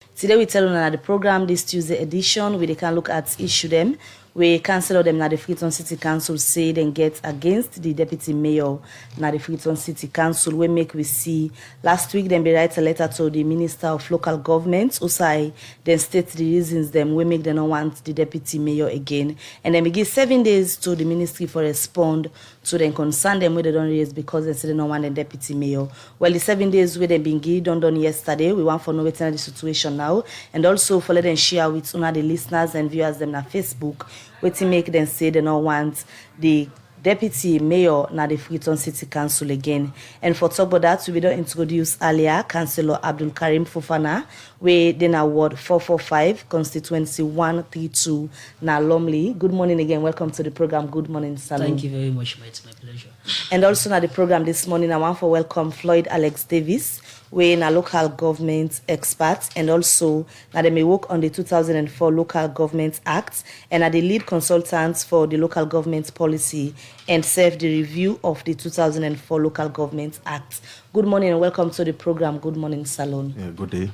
Today we tell you the program this Tuesday edition we can look at issue them. We cancel them the Freetown City Council say then get against the deputy mayor na the Freetown City Council. We make we see last week then be write a letter to the Minister of Local Government Usai then state the reasons them we make them not want the deputy mayor again, and then we give 7 days to the ministry for respond to then concern them where they don't raise because they say they don't want the deputy mayor. Well, the 7 days where they been given done yesterday. We want for know what's the situation now, and also for let them share with the listeners and viewers them na Facebook waiting make them say they don't want the deputy mayor na the Freetown City Council again. And for talk about that, we don't introduce earlier Councillor Abdul Karim Fofana, we then award 445 constituency 132 na Lumley. Good morning again. Welcome to the program. Good morning, Salon. Thank you very much, mate. It's my pleasure. And also na the program this morning, I want to welcome Floyd Alex Davis, we in a local government expert, and also now they may work on the 2004 Local Government Act and are the lead consultants for the local government policy and serve the review of the 2004 Local Government Act. Good morning and welcome to the program. Good morning, Salon. Yeah, good day.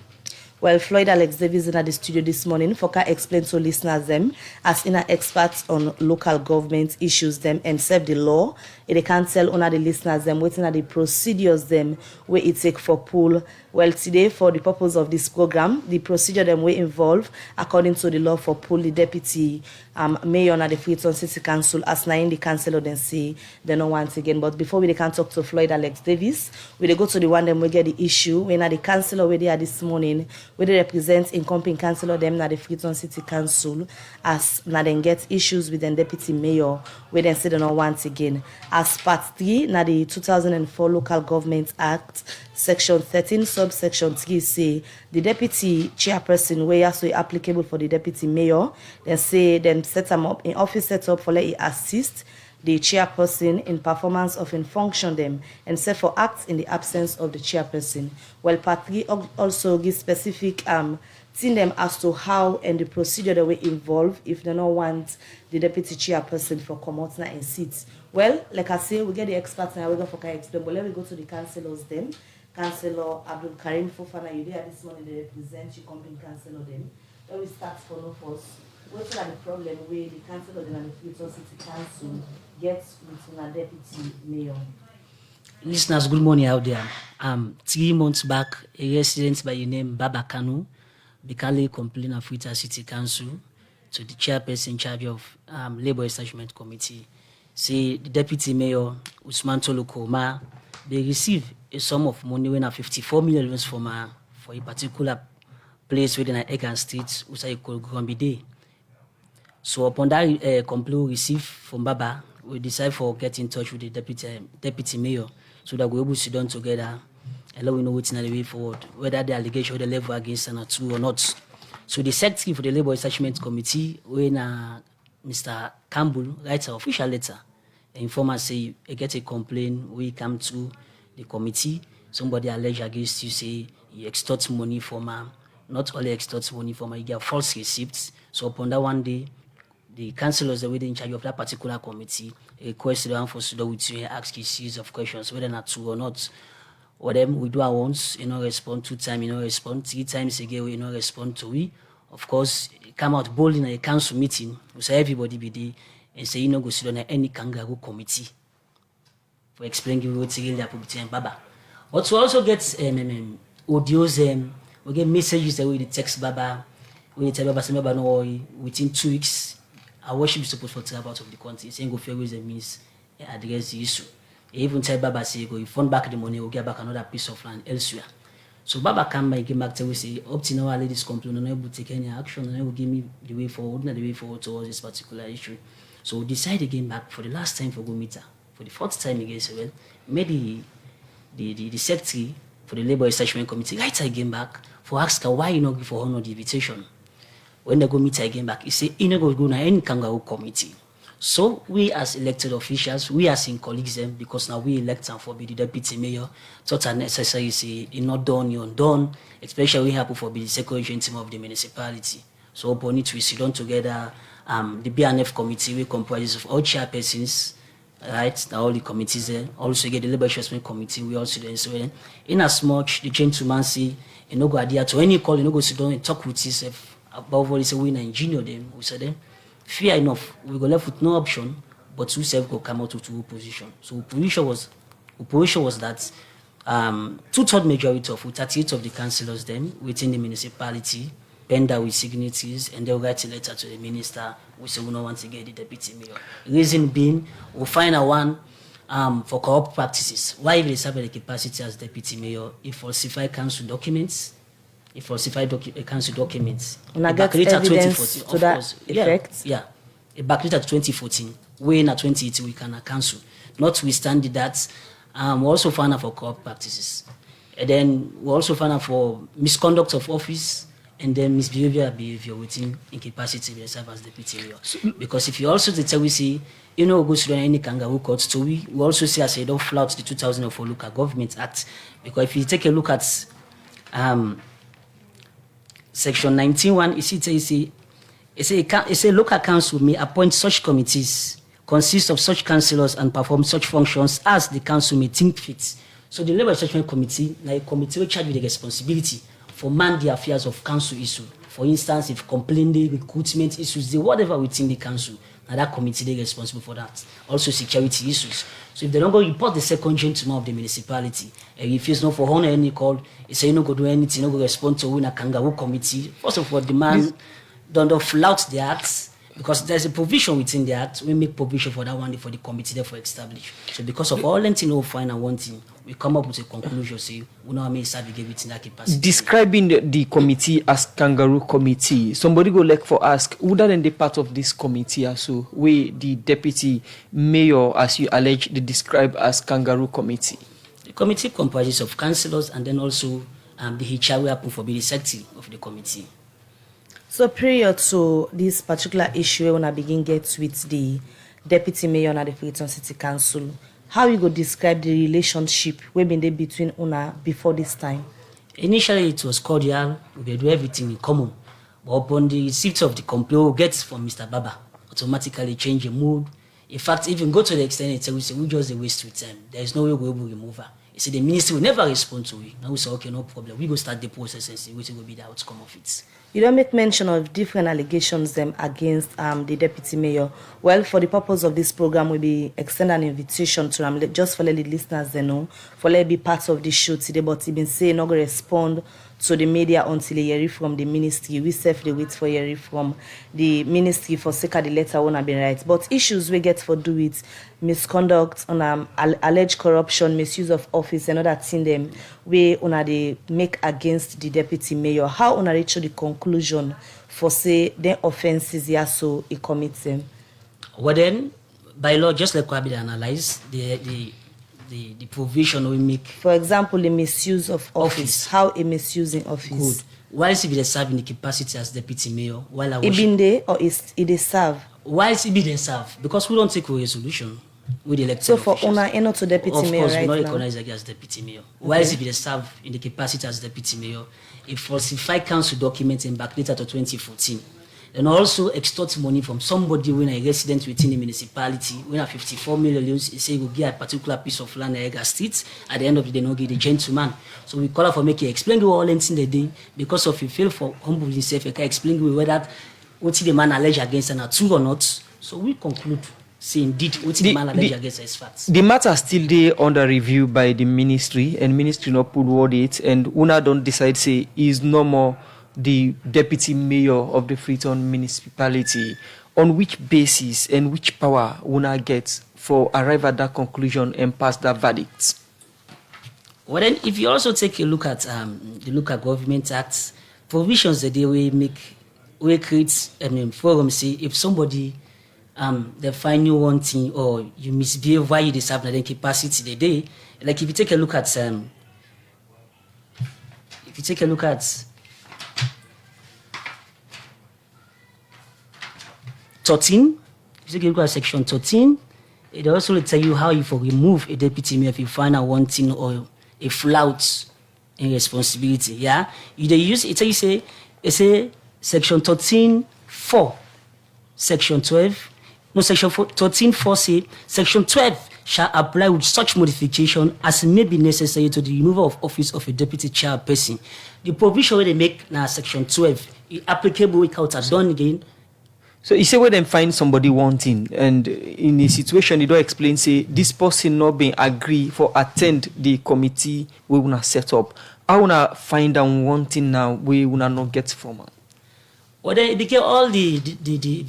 Well, Floyd Alex Davis in the studio this morning for can explain to listeners them as inner experts on local government issues them and serve the law. They can tell on the listeners them waiting at the procedures them where it take for pool. Well, today for the purpose of this program, the procedure them will involve according to the law for pool the deputy mayor at the Freetown City Council as nine the councillor then say they don't want again. But before we can talk to Floyd Alex Davis, we go to the one them we get the issue when at the councillor where they are this morning where they represent incoming councillor them at the Freetown City Council as now then get issues with the deputy mayor where they say they don't want again. As part 3 na the 2004 Local Government Act section 13 subsection 3 say the deputy chairperson where also applicable for the deputy mayor then say them set them up in office set up for let it assist the chairperson in performance of in function them and set for acts in the absence of the chairperson. Well, part 3 also gives specific thing them as to how and the procedure that will involve if they don't want the deputy chairperson for come out and seats. Well, like I say, we get the experts now. We're going to explain, but let me go to the councillors then. Councillor Abdul Karim Fofana, you there this morning. They represent you, company councillor them. Let we start for no first. What's the problem where the councillor and the Freetown City Council gets with a deputy mayor? Listeners, good morning out there. 3 months back, a resident by the name Baba Kanu became complained of Freetown City Council to the chairperson in charge of Labour Establishment Committee. Say the deputy mayor Usman Tolokoma, they receive a sum of money when 54 million from for a particular place within Egan Street, which I call Grambide. So upon that complaint received from Baba, we decide for get in touch with the deputy mayor so that we're able to sit down together and let we know what's in the way forward, whether the allegation or the level against are true or not. So the secretary for the Labour Establishment Committee, when Mr. Campbell writes an official letter, the informer say you get a complaint, we come to the committee, somebody allege against you, say you extort money from not only extorts money from you get false receipts. So upon that one day, the councillors that were in charge of that particular committee requested them for to do with you and ask a series of questions, whether not true or not. Or them we do our once, respond 2 times, respond 3 times again, we respond to we. Of course, come out bold in a council meeting, we say everybody be there and say go sit on any kangaroo committee for explaining what's really happening and Baba. But we also get audios, we get messages that we text Baba, we tell Baba, say Baba no worry, within 2 weeks, our worship is supposed to travel out of the country, saying go fair ways and means address the issue. Even tell Baba say go, you fund back the money, we'll get back another piece of land elsewhere. So Baba come back, came back to we say, up to now, our ladies complain, not able to take any action, and will give me the way forward, not the way forward towards this particular issue. So we decide again back for the last time for go meet her. For the 4th time again, so well, maybe the secretary for the Labour Establishment Committee writes again back for ask her why you not give for honor the invitation. When they go meet her again back, he say you not go na any kangaroo committee. So we as elected officials, we as in colleagues them, because now we elect and for be the deputy mayor, thought are necessary say you not done, you undone, especially we happen for be the secretary team of the municipality. So upon it we sit down together, the BNF committee we comprises of all chairpersons, right? That all the committees there. Also, you get the labor adjustment committee. We also there. So, in as much the gentleman say, you know, go adhere to any call, you know, go sit down and talk with yourself above all. He say we in engineer them. We say them. Fair enough. We go left with no option, but we self go come out with opposition. So opposition was that 2/3 majority of 38 of the councillors then within the municipality pender with signatories and they'll write a letter to the minister. We say we don't want to get the deputy mayor. Reason being, we'll find a one for corrupt practices. Why if they serve the capacity as deputy mayor? He falsify council documents. He falsified council documents. And I get evidence to that effect? Yeah. A backdate at 2014. We in 2018 we can cancel. Notwithstanding that, we also found out for corrupt practices. And then we also found out for misconduct of office and then behavior within incapacity to serve as deputy mayor. Because if you also tell we see, you know, go to any kangaroo court, so we also see as a don't flout the 2004 Local Government Act. Because if you take a look at Section 19(1), it say local council may appoint such committees, consist of such councillors, and perform such functions as the council may think fit. So the Labour Adjustment Committee, like a committee, will charge with the responsibility for man the affairs of council issue. For instance, if complaining, recruitment issues, whatever within the council, and that committee they responsible for that. Also security issues. So if they don't go report the second gentleman of the municipality, and if he's not for honor any call, he say you no go do anything, you no go respond to win a kangaroo committee. First of all, the man don't flout the acts because there's a provision within the act. We make provision for that one for the committee therefore established. So because of all anything we find and one thing, we come up with a conclusion. Say we know how many service within that capacity. Describing the committee as kangaroo committee, somebody go like for ask, would that be part of this committee also? We the deputy mayor, as you allege, they describe as kangaroo committee. The committee comprises of councillors and then also the HR will happen for be the secretary of the committee. So prior to this particular issue, when I begin get with the deputy mayor and the Freetown City Council, how you go describe the relationship we been there between una before this time? Initially, it was cordial. We do everything in common. But upon the receipt of the complaint we get from Mr. Baba, automatically change the mood. In fact, even go to the extent that we say we just a waste of time. There is no way we will remove her. He said the ministry will never respond to it. Now we say, okay, no problem. We go start the process and see what will be the outcome of it. You don't make mention of different allegations against the deputy mayor. Well, for the purpose of this program, we'll be extend an invitation to them just for let the listeners they know, for let be part of the show today. But he been saying not going to respond to the media until he hear from the ministry. We safely wait for hearing from the ministry for sake of the letter won't have been right. But issues we get for do it, misconduct on alleged corruption, misuse of office, and other thing them we they make against the deputy mayor. How on reach the conclusion for say the offenses here so he commits them? Well then, by law, just like we analyze the provision we make. For example, the misuse of office. How a misusing office? Good. Whilst he be serving the capacity as deputy mayor, while I was... He been there or is he they serve? Whilst he be there serve, because we don't take a resolution with the elected So for officials. owner, not to deputy of mayor course, right we now? not recognize again as deputy mayor. Whilst he be there serve in the capacity as deputy mayor, he falsified council documents and backdated to 2014. And also extort money from somebody when a resident within the municipality, when a 54 million, he say will get a particular piece of land in Ega Street. At the end of the day, no give the gentleman. So we call her for making explain to all anything they do because of you fail for humble himself. I can explain to whether what the man alleged against are true or not. So we conclude. See, indeed, what the man alleged against is facts. The matter still there under review by the ministry, and ministry not put word it, and una don't decide say is no more the deputy mayor of the Freetown municipality. On which basis and which power una gets for arrive at that conclusion and pass that verdict? Well, then, if you also take a look at the Local Government Act, provisions that they will make, we create forum. Say if somebody they find you one thing or you misbehave while you deserve the capacity they day, like if you take a look at 13, if you look at section 13, it also tell you how you for remove a deputy mayor if you find out one thing or a flout in responsibility. Yeah, you they use it. You say section 13(4), section 12. No, Section 13.4 say, Section 12 shall apply with such modification as may be necessary to the removal of office of a deputy chairperson. The provision where they make now Section 12 is applicable without done again. So you say when them find somebody wanting, and in a situation you don't explain, say this person not being agree for attend the committee we wanna set up. I wanna find out wanting now we wanna not get from her. Well, then because all the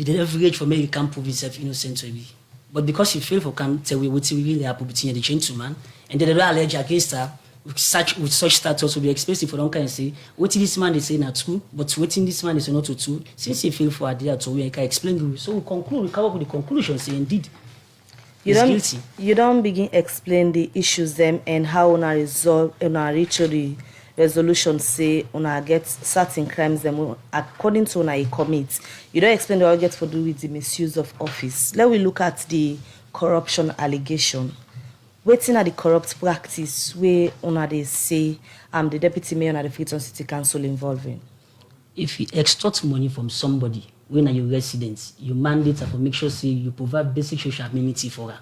leverage for me you can't prove yourself innocent to be. But because you fail for come tell we what really happen between the gentleman, and then they don't allege against her with such status will be expensive for them can say what this man is saying are true, but what this man is not true. Since he fail for idea to we can explain to you. So we come up with the conclusion say indeed he's guilty. You don't begin explain the issues them and how una resolve una reach the resolution say una get certain crimes them according to una commit. You don't explain the all get for do with the misuse of office. Let we look at the corruption allegation. Waiting at the corrupt practice where una they say the deputy mayor and the Freetown City Council involving. If you extort money from somebody when are your residents, you mandate her for make sure say you provide basic social amenity for her.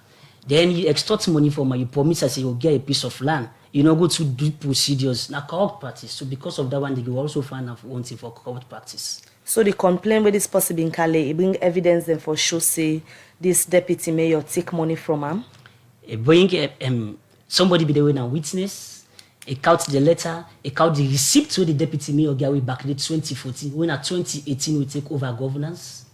Then you extort money from her, you promise her say you'll get a piece of land. You know, go to do procedures. Now corrupt practice. So because of that one, they will also find out wanting for corrupt practice. So the complaint with this person in Calais, he bring evidence then for sure say this deputy mayor take money from him. Bring somebody be the way and witness, a count the letter, a count the receipt to the deputy mayor Gary back in 2014, when at 2018 we take over governance.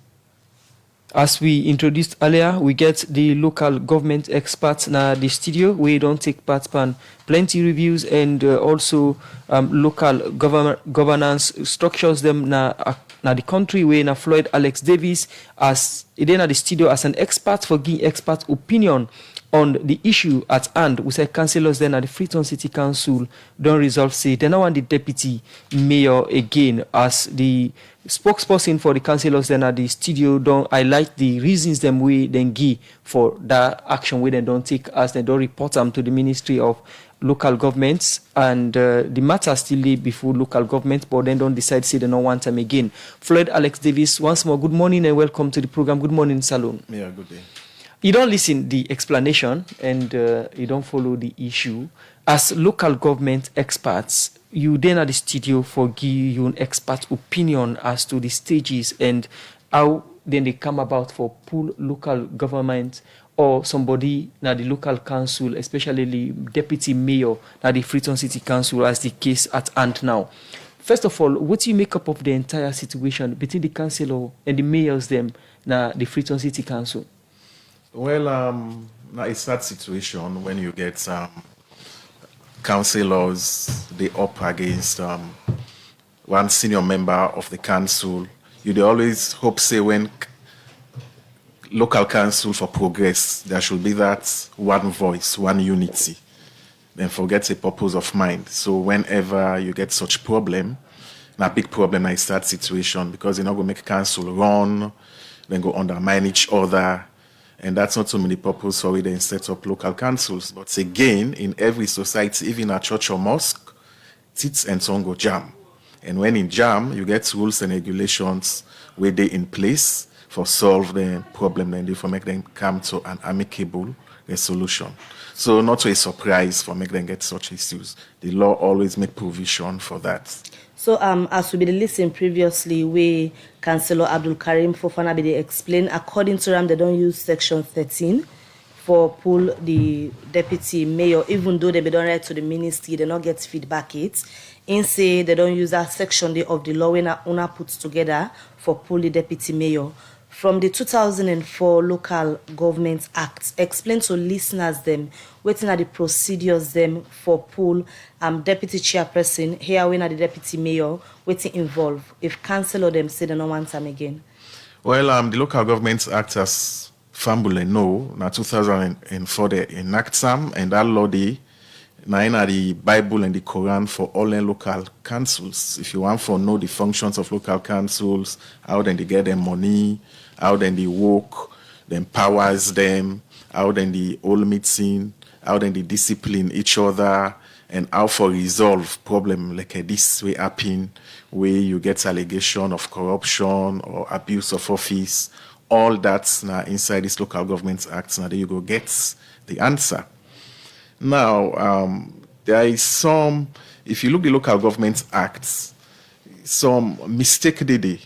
As we introduced earlier, we get the local government experts na the studio. We don't take part in plenty reviews and also local governance structures them na the country where na Floyd Alex Davis as then at the studio as an expert for giving expert opinion on the issue at hand. We said councillors then at the Freetown City Council don't resolve say they now want the deputy mayor again as the spokesperson for the councillors then at the studio don't highlight the reasons them we then give for that action we then don't take as they don't report them to the Ministry of Local Governments and the matter still lay before local government but then don't decide say they don't want them again. Floyd Alex Davis, once more good morning and welcome to the program. Good morning, Salon. Yeah, good day. You don't listen the explanation and you don't follow the issue. As local government experts, you then at the studio for give you an expert opinion as to the stages and how then they come about for pull local government or somebody na the local council, especially the deputy mayor na the Freetown City Council as the case at hand now. First of all, what do you make up of the entire situation between the councillor and the mayors them na the Freetown City Council? Well, now it's that situation when you get councillors, they up against one senior member of the council. You always hope say when local council for progress, there should be that one voice, one unity. Then forget the purpose of mind. So whenever you get such problem, a big problem is that situation because you're not going to make council run, then go undermine each other. And that's not only the purpose for it then set up local councils. But again, in every society, even a church or mosque, tits and tongue go jam. And when in jam, you get rules and regulations where they in place for solve the problem and for make them come to an amicable resolution. So not a surprise for make them get such issues. The law always make provision for that. So as we been listening previously, where Councillor Abdul Karim Fofana be explain according to them they don't use Section 13 for pull the deputy mayor, even though they be done right to the ministry, they not get feedback it. In say they don't use that section of the law when una puts together for pull the deputy mayor. From the 2004 Local Government Act, explain to listeners them waiting at the procedures them for pull deputy chairperson here when at the deputy mayor waiting involve if councillor them say they don't want them again. Well, the Local Government Act as Fambule know now 2004 they enact some and that law they now in the Bible and the Quran for all the local councils. If you want to know the functions of local councils, how then they get their money, how then they work, they empowers them, how then they all meeting, how then they discipline each other, and how for resolve problem like this way happen, where you get allegation of corruption or abuse of office, all that's now inside this Local Government Act. Now there you go, gets the answer. Now, there is some, if you look the Local Government Acts, some mistake they,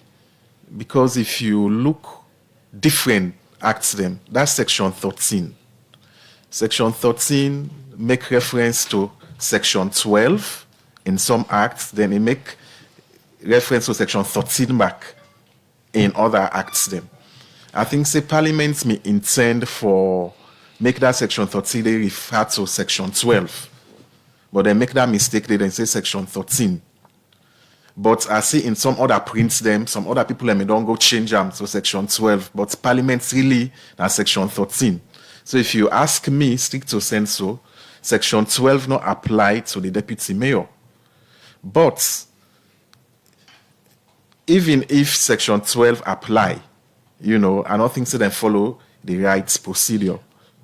because if you look different acts them, that's section 13. Section 13 make reference to section 12 in some acts, then it make reference to section 13 back in other acts them. I think say Parliament may intend for make that section 13 they refer to section 12. But they make that mistake, they then say section 13. But I see in some other prints them, some other people may don't go change them to section 12. But Parliament really na section 13. So if you ask me, stick to senso, section 12 not apply to the deputy mayor. But even if section 12 apply, I don't think so they follow the rights procedure.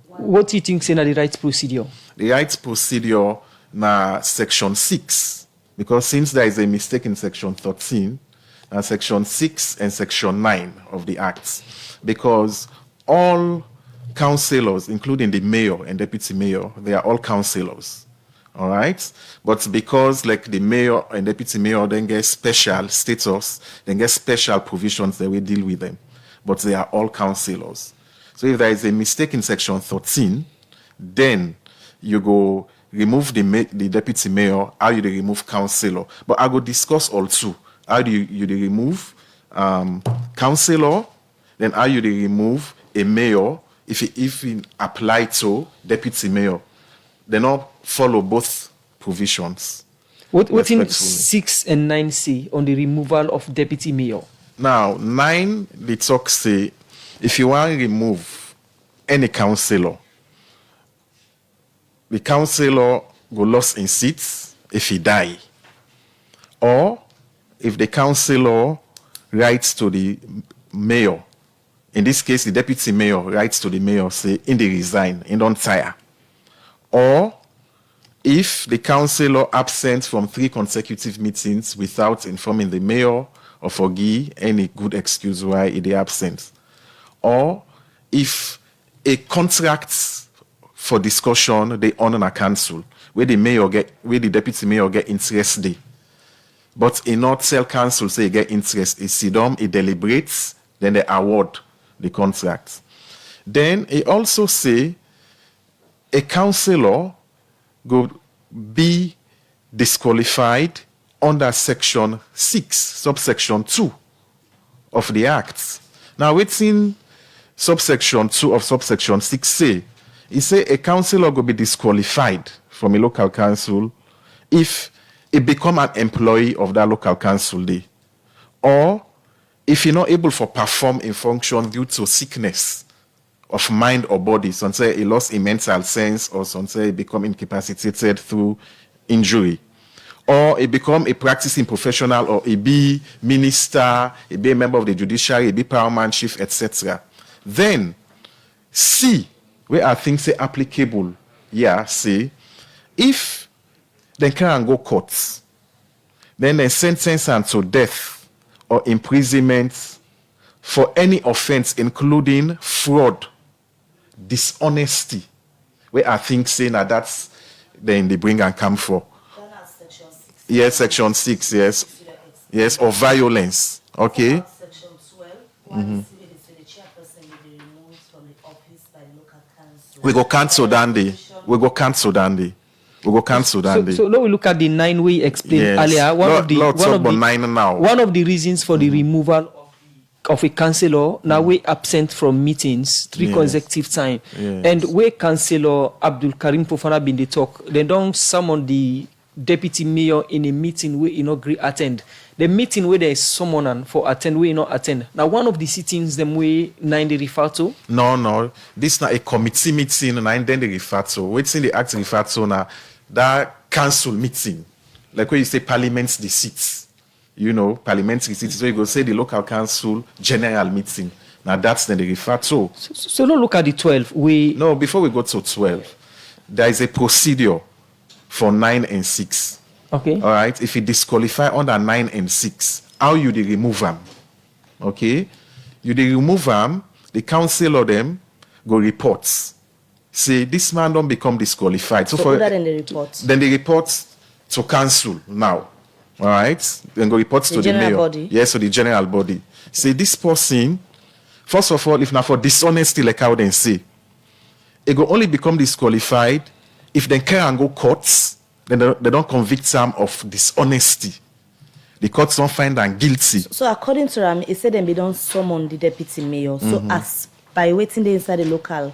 What do you think say na the right procedure? The rights procedure na section 6. Because since there is a mistake in section 13, section 6 and section 9 of the acts. Because all councillors, including the mayor and deputy mayor, they are all councillors. All right? But because like the mayor and deputy mayor then get special status, then get special provisions that we deal with them. But they are all councillors. So if there is a mistake in section 13, then you go remove the deputy mayor, how you remove councillor. But I go discuss also how do you remove councillor, then how you remove a mayor if it apply to deputy mayor. They not follow both provisions. What in 6 and 9 say on the removal of deputy mayor? Now, 9, the talk say, if you want to remove any councillor, the councillor go lost in seats if he die. Or if the councillor writes to the mayor, in this case, the deputy mayor writes to the mayor, say, in the resign, in don't tire. Or if the councillor absent from 3 consecutive meetings without informing the mayor or forgive any good excuse why he is absent. Or if a contract for discussion they honor a council where the deputy mayor get interest day. But in not tell council say he get interest, he sit down, he deliberates, then they award the contract. Then he also say a councillor go be disqualified under section 6, subsection 2 of the Act. Now, within subsection 2 of subsection 6 say, it say a councillor will be disqualified from a local council if he become an employee of that local council day, or if he not able to perform in function due to sickness of mind or body, some say he lost in mental sense, or some say he become incapacitated through injury, or he become a practicing professional, or he be minister, he be a member of the judiciary, he be paramount chief, etc. Then C, where I think say applicable, say if they can go courts, then they sentence them to death or imprisonment for any offense, including fraud, dishonesty, where I think saying that that's then they bring and come for. Section 6. Yes, section 6, yes. Yes, or violence. Okay. Section 12. One the chairperson will be removed from the office by the local council. We go cancel Dandy. We go cancel Dandy. We go cancel Dandy. So now we look at the 9 we explained earlier. One of the reasons for the removal of a councillor now we absent from meetings 3 consecutive times. And where councillor Abdul Karim Fofana been the talk, they don't summon the deputy mayor in a meeting where he not agree attend. The meeting where there is someone for attend, where he not attend. Now one of the sittings them way 9 they refer to? No. This is not a committee meeting 9 then they refer to. What's in the act refer to now? That council meeting. Like when you say parliament's the seats. Parliamentary seats. So you go say the local council general meeting. Now that's then they refer to. So now look at the 12. No, before we go to 12, there is a procedure for 9 and 6. Okay. All right. If you disqualify under 9 and 6, how you they remove them? Okay. You they remove them the council of them go reports. Say this man don't become disqualified. So other than the report. Then they report to council now. All right? Then go report to the general mayor. body? Yes, to the general body. Say this person, first of all, if not for dishonesty, like how they say, it will only become disqualified if they can go courts, then they don't convict them of dishonesty. The courts don't find them guilty. So according to Ram, he said they don't summon the deputy mayor. So as by waiting there inside the local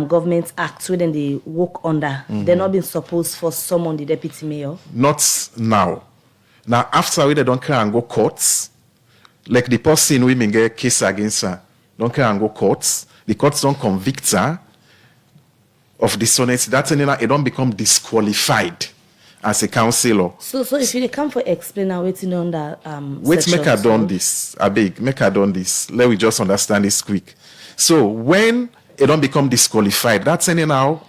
government act where then they work under, they're not being supposed for summon the deputy mayor. Not now. Now after they don't care and go courts, like the person women get case against her, don't care and go courts. The courts don't convict her of dishonesty. That's when it don't become disqualified as a councillor. So if you come for explain and waiting on that Wait, section, make her done this. I beg, make her done this. Let me just understand this quick. So when it don't become disqualified, that's any now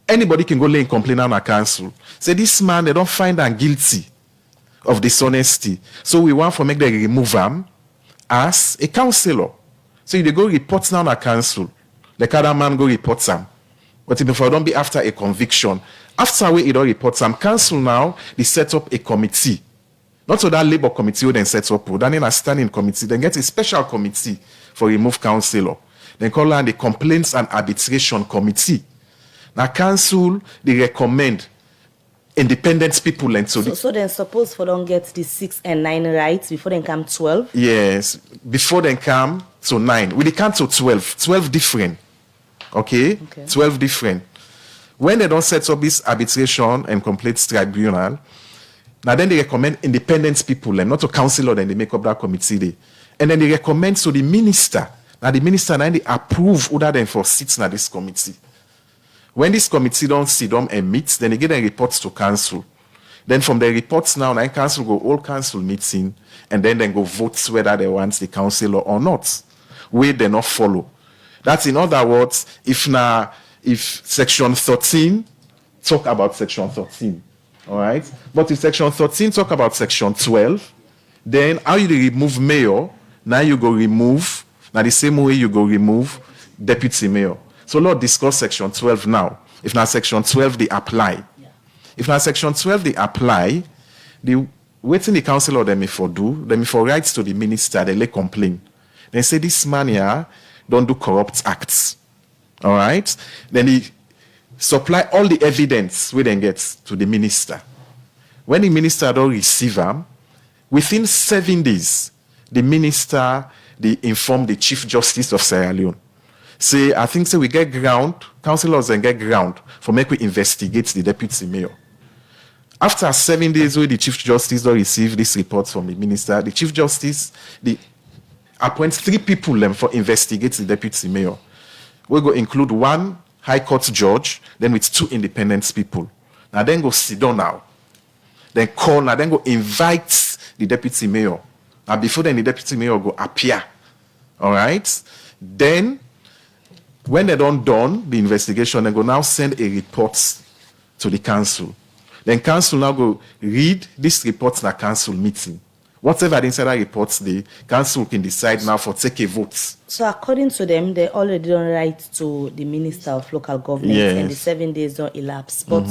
anybody can go lay in complaint on a council. Say this man, they don't find him guilty of dishonesty. So we want to make them remove him as a councillor. So they go report now on a council. The other man go report him. But if I don't be after a conviction, after we don't report some council now, they set up a committee. Not so that labor committee who then set up, then in a standing committee, then get a special committee for remove councillor. Then call on the complaints and arbitration committee. Now council, they recommend independent people and so then suppose for don't get the 6 and 9 rights before they come 12. Yes, before they come to 9. We can't to 12. 12 different. Okay? 12 different. When they don't set up this arbitration and complaints tribunal, now then they recommend independent people, and not to councillor, then they make up that committee day. And then they recommend to the minister. Now the minister now they approve other than for seats in this committee. When this committee don't sit down and meet, then they get their reports to council. Then from the reports now council go all council meeting, and then go vote whether they want the councillor or not. Where they not follow. That's in other words, if section 13 talk about section 13, all right? But if section 13 talk about section 12, then how you remove mayor, now you go remove, now the same way you go remove deputy mayor. So let's discuss section 12 now. If now section 12 they apply. Yeah. If now section 12 they apply, the waiting the councillor them if for do, them if for writes to the minister, they lay complain. They say this man here don't do corrupt acts. All right? Then he supply all the evidence we then get to the minister. When the minister don't receive them, within 7 days, the minister they inform the Chief Justice of Sierra Leone. Say, I think we get ground, councillors then get ground for make we investigate the deputy mayor. After 7 days where the Chief Justice don't receive this report from the minister, the Chief Justice appoints 3 people for investigate the deputy mayor. We go include 1 High Court judge, then with 2 independent people. Now then go sit down now. Then call, now then go invite the deputy mayor. Now before then the deputy mayor go appear. All right? Then, when they don't done the investigation, they go now send a report to the council. Then council now go read this report in a council meeting. Whatever the insider reports, the council can decide now for take a vote. So according to them, they already don't write to the Minister of Local Government and the 7 days don't elapse. But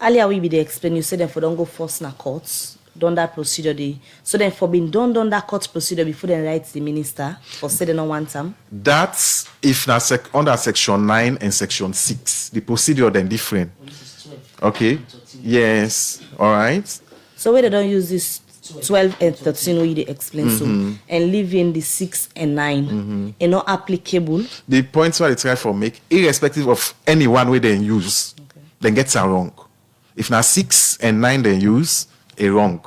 earlier we be explain, you said them for don't go first in a court, done that procedure. So then for being done that court procedure before they write to the minister or say they don't want them. That's if now under section 9 and section 6, the procedure then different. Okay. Yes. All right. So where they don't use this 12 and 13 where they explain so and leave in the 6 and 9 and not applicable. The points where they try for make, irrespective of anyone where they use, then gets it wrong. If now 6 and 9 they use, a wrong.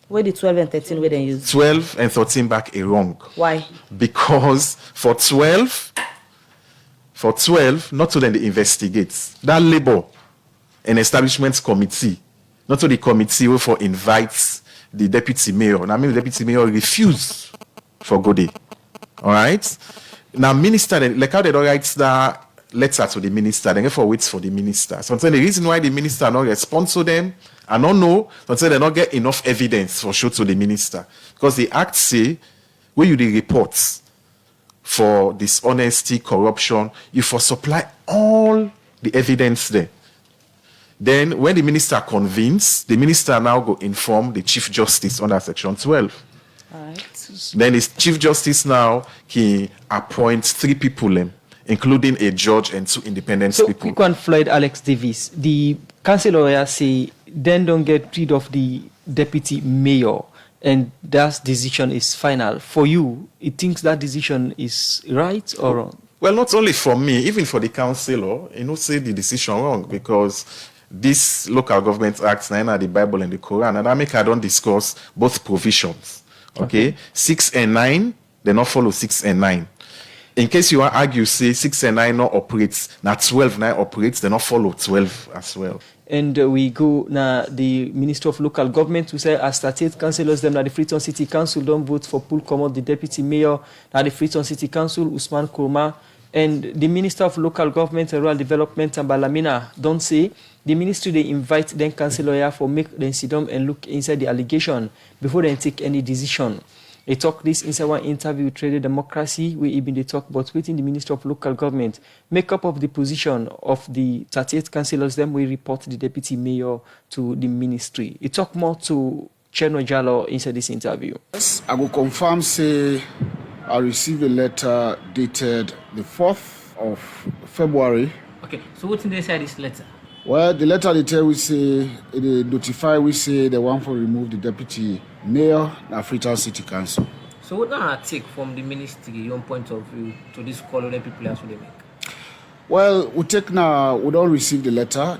Where the 12 and 13 where they use? 12 and 13 back a wrong. Why? Because for 12, not to then they investigate. That labor and establishment committee, not to the committee who for invites the deputy mayor. Now, the deputy mayor refuse for go day. All right. Now, minister, like how they don't write that letter to the minister, then for waits for the minister. Sometimes the reason why the minister not respond to them, I don't know. Sometimes they don't get enough evidence for show to the minister because the act say where you the reports for dishonesty, corruption, you for supply all the evidence there. Then when the minister convenes, the minister now go inform the Chief Justice under Section 12. All right. Then the Chief Justice now, he appoints 3 people, including a judge and 2 independent So, people. quick one, Floyd Alex Davis. The council lawyer say, then don't get rid of the deputy mayor, and that decision is final. For you, it thinks that decision is right or wrong? Well, not only for me, even for the councillor, say the decision wrong, because this local government acts, now the Bible and the Quran, and I make I don't discuss both provisions. Okay? 6 and 9, they not follow 6 and 9. In case you want to argue, say 6 and 9 not operates, now 12 9 operates, they not follow 12 as well. And we go now the Minister of Local Government who say as 38 councillors them now the Freetown City Council don't vote for Paul Komot, the Deputy Mayor, now the Freetown City Council, Usman Kurma, and the Minister of Local Government and Rural Development, Balamina, don't say the ministry they invite them councillor for make them sit down and look inside the allegation before they take any decision. They talk this inside one interview with Radio Democracy, where even they talk about waiting the Minister of Local Government, make up of the position of the 38 councillors, then we report the Deputy Mayor to the ministry. He talk more to Cheno Jalo inside this interview. Yes, I will confirm, say, I received a letter dated the 4th of February. Okay, so what's inside this letter? Well, the letter they tell we say, they notify we say they want to remove the deputy mayor at Freetown City Council. So what now take from the ministry, your point of view, to this call of the people as they make? Well, we take now, we don't receive the letter,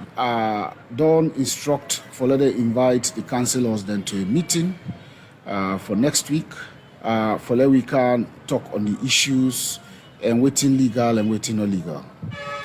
don't instruct for let them invite the councillors then to a meeting for next week, for let we can talk on the issues and waiting legal and waiting not legal.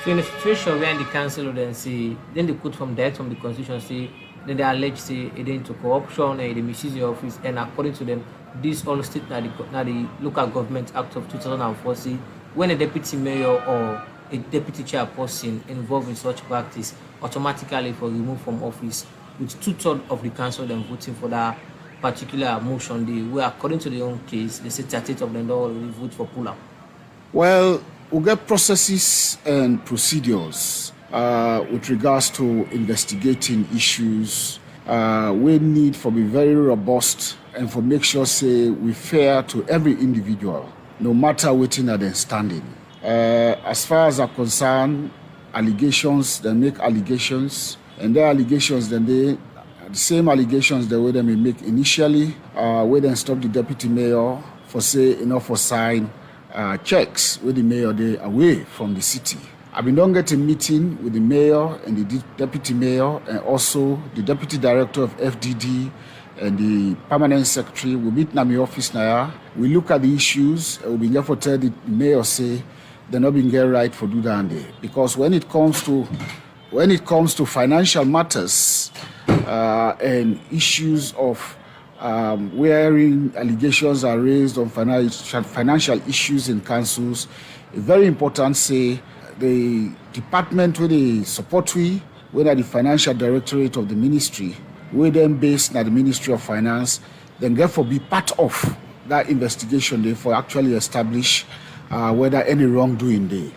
So in a situation where the council then say, then they quote from that from the constitution say, then they allege say it into corruption and they misuse the office, and according to them, this all state now the Local Government Act of 2004 say when a deputy mayor or a deputy chairperson involved in such practice automatically for removed from office, with 2/3 of the council then voting for that particular motion, where according to their own case, they say 38 of them don't already vote for pull-up. Well, we get processes and procedures with regards to investigating issues. We need for be very robust and for make sure say we fair to every individual, no matter waiting at their standing. As far as are concerned, allegations, they make allegations, and their allegations then the same allegations the way they may make initially, where they stop the deputy mayor for say enough for sign checks with the mayor they away from the city. I've been don't get a meeting with the mayor and the deputy mayor and also the deputy director of FDD and the permanent secretary. We meet in my office now. We look at the issues. We'll be there for tell the mayor say they're not being get right for do that day. Because when it comes to financial matters and issues of wherein allegations are raised on financial issues in councils, it's very important say the department where they support whether the financial directorate of the ministry, where them based at the Ministry of Finance, then therefore be part of that investigation there for actually establish whether any wrongdoing there.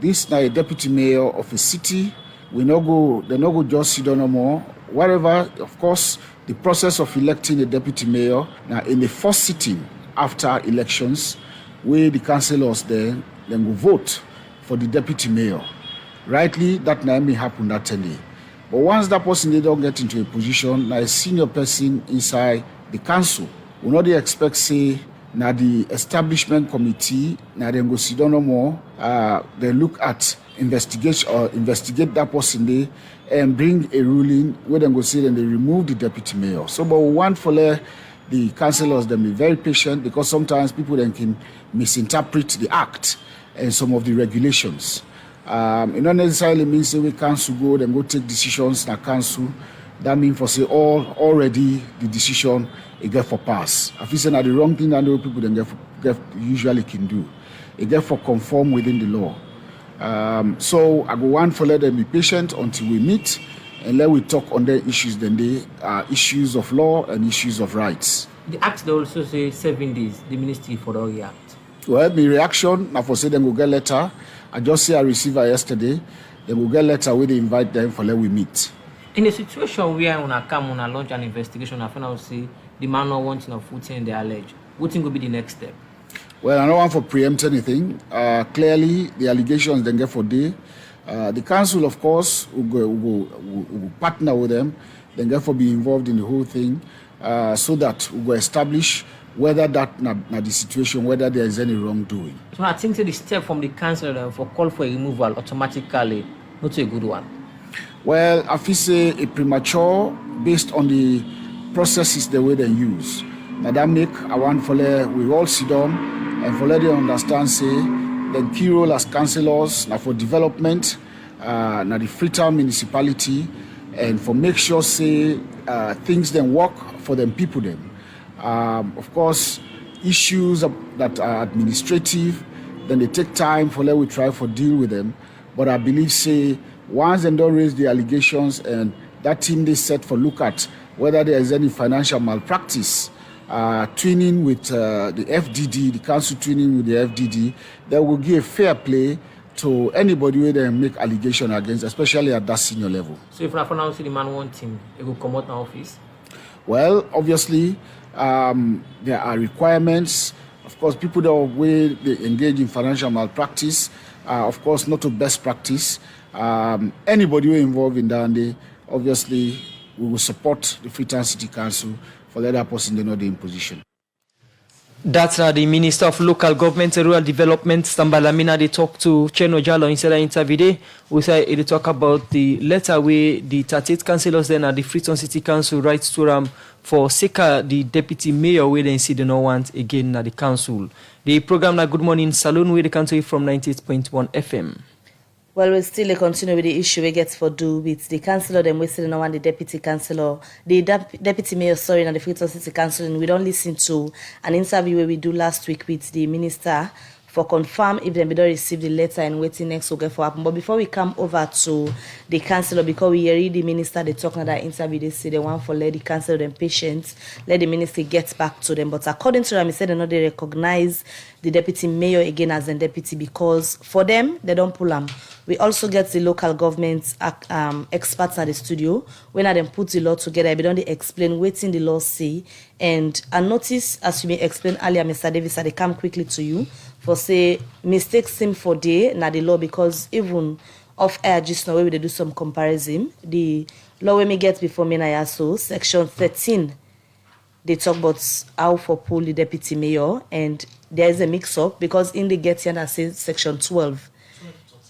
This now a deputy mayor of a city, they no go just sit down no more. Whatever, of course, the process of electing a deputy mayor, now in the first sitting after elections, where the councillors then go vote for the deputy mayor. Rightly, that now may happen that 10 day. But once that person they don't get into a position, now a senior person inside the council, we not they expect say now the establishment committee, now they go sit down no more, they look at investigate that person there and bring a ruling where they go say and they remove the deputy mayor. So but we want for the councillors them be very patient, because sometimes people then can misinterpret the act and some of the regulations. It not necessarily means say we council go then go take decisions in council. That means for say already the decision it get for pass. If you say that the wrong thing that the people then get usually can do, it get for conform within the law. So I go one for let them be patient until we meet and let we talk on the issues then the issues of law and issues of rights. The act they also say 7 days, the ministry for the react. Well, my reaction, now for say them go get letter. I just say I received her yesterday. They will get letter where they invite them for let we meet. In a situation where una come on launch an investigation, I find out say the man not wanting of footing they allege, what think will be the next step? Well, I don't want to preempt anything. Clearly, the allegations they get for day. The council, of course, will partner with them, then therefore be involved in the whole thing, so that we will establish whether that na the situation, whether there is any wrongdoing. So I think the step from the council for call for a removal automatically not a good one. Well, I feel say a premature based on the processes the way they use. Now that make I want for we all sit down and for let them understand say the key role as councillors now for development, now the Freetown municipality, and for make sure say things then work for them people them. Of course, issues that are administrative, then they take time for let we try for deal with them. But I believe say once they don't raise the allegations and that team they set for look at whether there is any financial malpractice, twinning with the FDD, the council twinning with the FDD, that will give fair play to anybody where they make allegation against, especially at that senior level. So if I pronounce the man want him, he will come out of office? Well, obviously, there are requirements. Of course, people that way they engage in financial malpractice, of course, not to best practice. Anybody who involved in that, obviously, we will support the Freetown City Council for let that person know the imposition. That's the Minister of Local Government and Rural Development, Stambalamina. They talk to Cheno Jalo inside the interview there. We say they talk about the letter where the 38 councillors then at the Freetown City Council writes to them for Seka, the deputy mayor, where they say they don't want again at the council. The program na Good Morning Saloon, where they can to from 98.1 FM. Well, we'll still continue with the issue we get for do with the councillor, then we still don't want the deputy councillor, the deputy mayor, and the Freetown City Council. And we don't listen to an interview where we do last week with the minister for confirm if they don't receive the letter and waiting next will get for happen. But before we come over to the councillor, because we hear the minister, they talk in that interview, they say they want for let the councillor them patients, let the minister get back to them. But according to them, he said they know they recognize the deputy mayor again as a deputy because for them, they don't pull them. We also get the local government experts at the studio. When they put the law together, they don't explain what in the law say. And I notice, as you may explain earlier, Mr. Davis, they come quickly to you for say mistakes seem for day na the law because even off air just now where they do some comparison, the law we may get before me na so section 13 they talk about how for pull the deputy mayor and there is a mix up because in the get here that says section 12.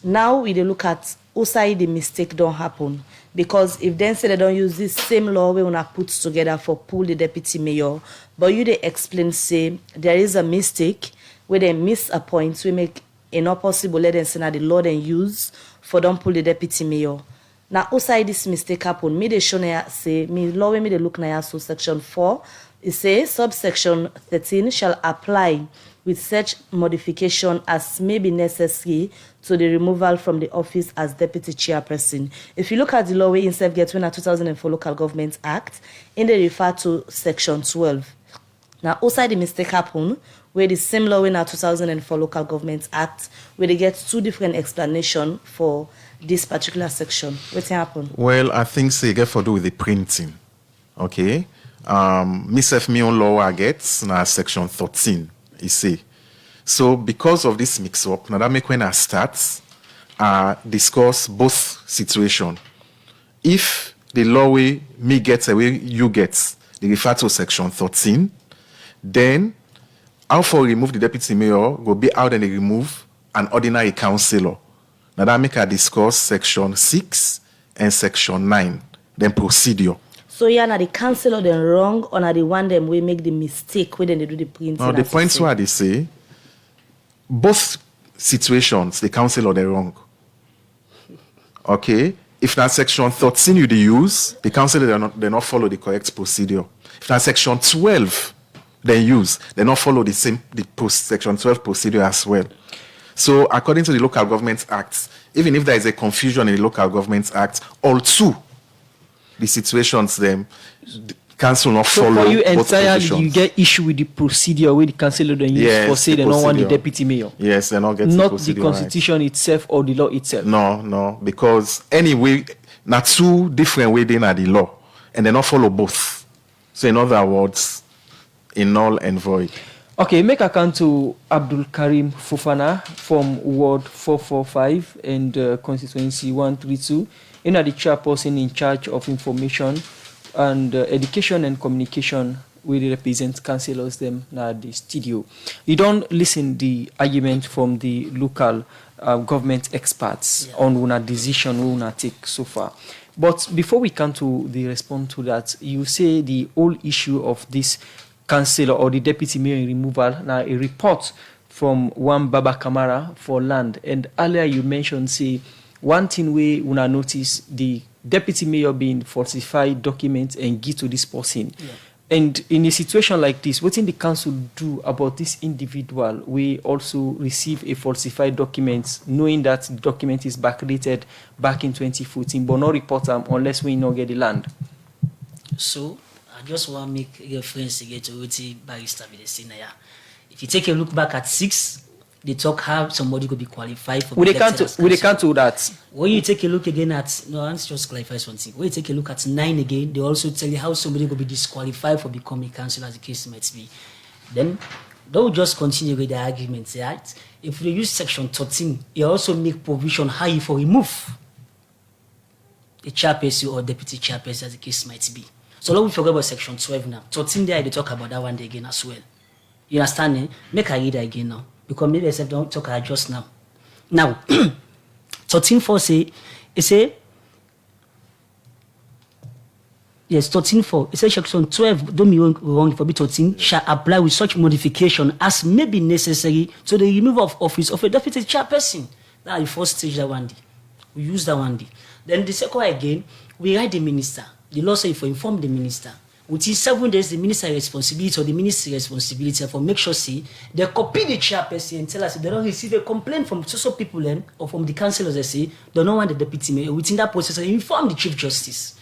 Now we look at who side the mistake don't happen because if then say they don't use this same law we wanna put together for pull the deputy mayor, but you they explain say there is a mistake where they miss a point, we make it not possible let them say that the law then use for don't pull the deputy mayor. Now outside this mistake happen, me they show say me law me they look na so section 4 it says subsection 13 shall apply with such modification as may be necessary to the removal from the office as deputy chairperson. If you look at the law we instead get when a 2004 Local Government Act, in they refer to section 12. Now outside the mistake happen, where the same law in our 2004 Local Government Act, where they get two different explanations for this particular section. What happened? Well, I think say get for do with the printing. Okay. Myself, me own law I get now section 13. You see. So because of this mix up, now that make when I start discuss both situation. If the law way me gets away you get, they refer to section 13, then how for remove the deputy mayor go be out and they remove an ordinary councillor. Now that make I discuss section 6 and section 9, then procedure. So yeah, now the councillor then wrong or now the one them we make the mistake when they do the printing. Now the points where they say both situations the councillor they wrong. Okay, if that section 13 you use, the councillor they not follow the correct procedure. If that section 12 they use, they not follow the same section 12 procedure as well. So according to the Local Government Act, even if there is a confusion in the Local Government Act, all two the situations them council not So follow for you both entirely, positions. you get issue with the procedure where the councillor don't use Yes, for say the they don't want the procedure. deputy mayor. Yes, they not get Not the procedure right. constitution itself or the law itself. No, because anyway, not two different way they are the law, and they not follow both. So in other words, in null and void. Okay, make a count to Abdul Karim Fofana from Ward 445 and constituency 132. You are the chairperson in charge of information and education and communication. We represent councillors them at the studio. You don't listen the argument from the local government experts on una decision we una take so far. But before we come to the response to that, you say the whole issue of this councillor or the deputy mayor removal, now a report from one Baba Kamara for land. And earlier you mentioned, say, one thing we una notice the deputy mayor being falsified documents and give to this person. Yeah. And in a situation like this, what can the council do about this individual? We also receive a falsified document, knowing that the document is backdated back in 2014, but not report them unless we not get the land. So I just want to make reference again to what Barrister be saying here. If you take a look back at 6, they talk how somebody could be qualified for. We can't do that. When you take a look again at, no, let's just clarify something. When you take a look at 9 again, they also tell you how somebody could be disqualified for becoming councillor, as the case might be. Then they'll just continue with the arguments, right? If they use section 13, it also make provision how you for remove a chairperson or deputy chairperson, as the case might be. So now we forget about section 12 now. 13 there, they talk about that one day again as well. You understand? Eh? Make I read that again now. Because maybe I said don't talk about just now. Now, 13.4 say, it say, yes, 13.4, it says section 12, don't be wrong, for 13, shall apply with such modification as may be necessary to the removal of office of a deputy chairperson. That's the first stage that one day. We use that one day. Then the second again, we write the minister. The law says for inform the minister. Within 7 days, the minister responsibility or the ministry responsibility for make sure say they copy the chairperson and tell us if they don't receive a complaint from social people or from the councillors, they say they don't want the deputy mayor. Within that process, they inform the chief justice.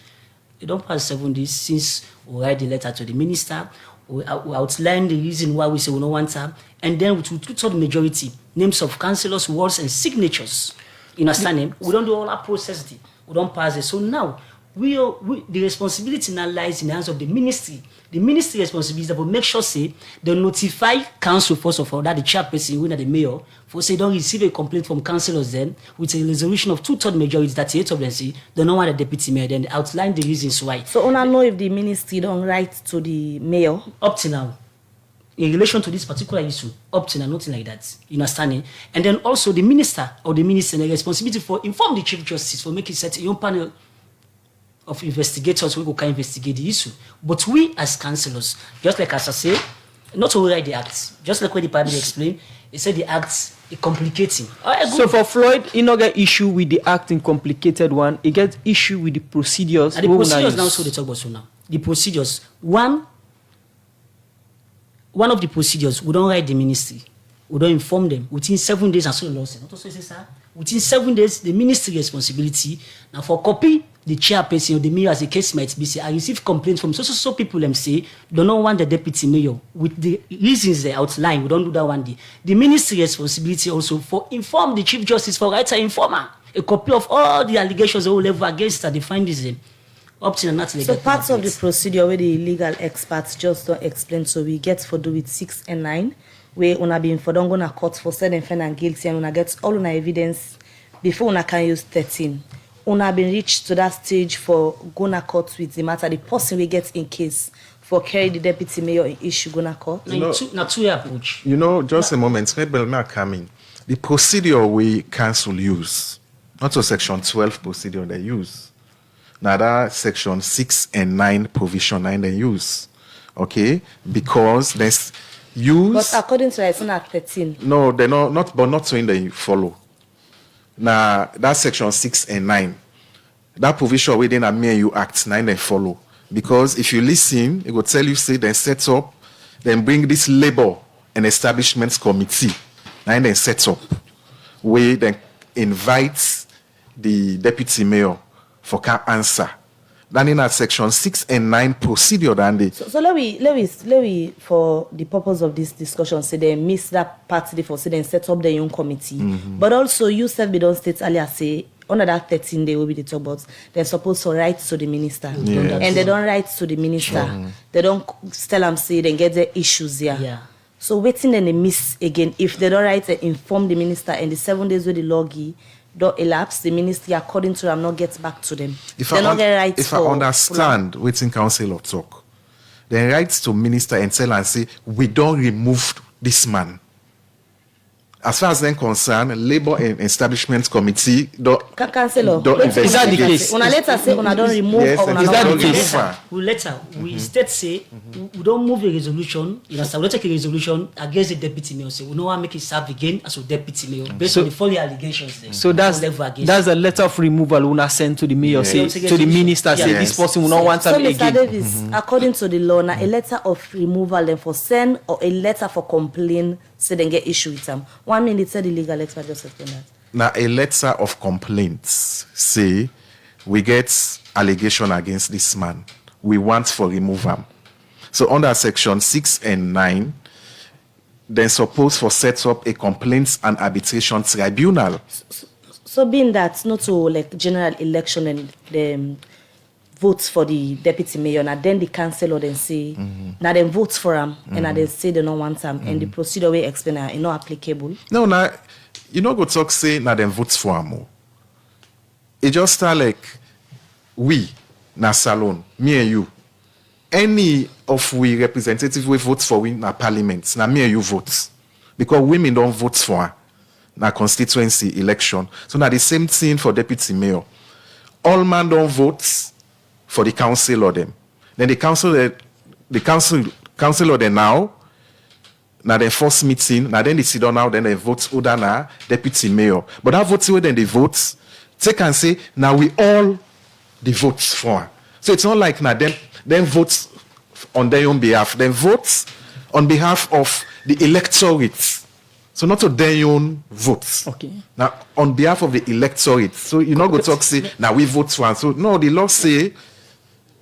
They don't pass 7 days since we write the letter to the minister, we outline the reason why we say we don't want her, and then we two-third majority, names of councillors, wards, and signatures. You understand him? We don't do all that process. We don't pass it. So now, the responsibility now lies in the hands of the ministry. The ministry responsibility will make sure say they notify council first of all that the chairperson, when the mayor, for say don't receive a complaint from councillors then with a resolution of 2/3 majority, 38 of them say they don't want a deputy mayor, then they outline the reasons why. So una know if the ministry don't write to the mayor? Up to now, in relation to this particular issue, up to now, nothing like that. You understand it? And then also the minister or the minister the responsibility for inform the chief justice for making set your panel of investigators who can investigate the issue. But we as councillors, just like as I say, not to write the acts, just like what the Bible explained, it said the acts is complicating. So for Floyd, he not get issue with the acting complicated one, he get issue with the procedures. And the procedures now, so they talk about so now. The procedures, one of the procedures, we don't write the ministry. We don't inform them. Within 7 days, and so the law said, not also say, sir, within 7 days, the ministry responsibility, now for copy, the chairperson or the mayor, as the case might be, say, I receive complaints from so people them say, do not want the deputy mayor. With the reasons they outline, we don't do that one day. The ministry responsibility also for inform the chief justice for write an informer, a copy of all the allegations they will level against her, they find this up to not So parts of the procedure where the legal experts just don't explain, so we get for do with 6 and 9, where una been for don't go na court for said and found and guilty and una get all una evidence before una can use 13. Una been reached to that stage for gonna court with the matter the person we get in case for carry the deputy mayor in issue gonna court. Now two-year approach. You know, just a moment, Rebel may come in. The procedure we council use, not a section 12 procedure they use. Now that section 6 and 9 provision 9 they use. Okay? Because there's use. But according to that, it's not 13. No, they're not but not when they follow. Now that section 6 and 9. That provision within a mere you act 9 they follow. Because if you listen, it will tell you say then set up, then bring this labor and establishments committee. 9 then set up. We then invite the deputy mayor for can answer. Then in that section 6 and 9 procedure, Dandy. So let we for the purpose of this discussion say they miss that part for say they set up their own committee. But also you said we don't state earlier say under that 13 day will be the talk about they're supposed to write to the minister. Yeah. And they don't write to the minister. They don't tell them say they get their issues here. Yeah. So waiting then they miss again if they don't write and inform the minister and the 7 days where the law don't elapse, the ministry according to them not get back to them. If they not get rights if I for understand waiting council of talk, then writes to minister and tell and say, we don't remove this man. As far as then concerned, Labour and Establishment Committee Councillor, Is that the case? Una later say una don't remove Yes, or una is not that the remove. case? We later, we state say, we don't move a resolution, we don't take a resolution against the deputy mayor. Say, we don't want to make it serve again as a deputy mayor based on the folly allegations there. So that's a letter of removal una send to the mayor, say to the minister, say Yes. this person will not want So him Mr. again. Davis, according to the law, now a letter of removal then for send or a letter for complaint say then get issue with them. 1 minute said the legal expert just explain that. Now, a letter of complaints say we get allegation against this man. We want for remove him. So under section 6 and 9, then suppose for set up a complaints and arbitration tribunal. So being that not to like general election and the votes for the deputy mayor, now then the councillor then say now then votes for him and now they say they don't want him and the procedure we explain is not applicable. No, now, you know, go talk say, now then votes for him. It just start like, we, na salon, me and you, any of we representative we vote for we na parliament, na me and you vote. Because women don't vote for her, na constituency election. So now the same thing for deputy mayor. All man don't vote for the council or them. Then the council or them now the first meeting, now then they sit down now, then they vote other na deputy mayor. But that vote where then they vote, they can say, now we all the votes for her. So it's not like now them votes on their own behalf. Then votes on behalf of the electorate. So not to their own votes. Okay. Now on behalf of the electorate. So you not go talk say, now we vote for her. So no, the law say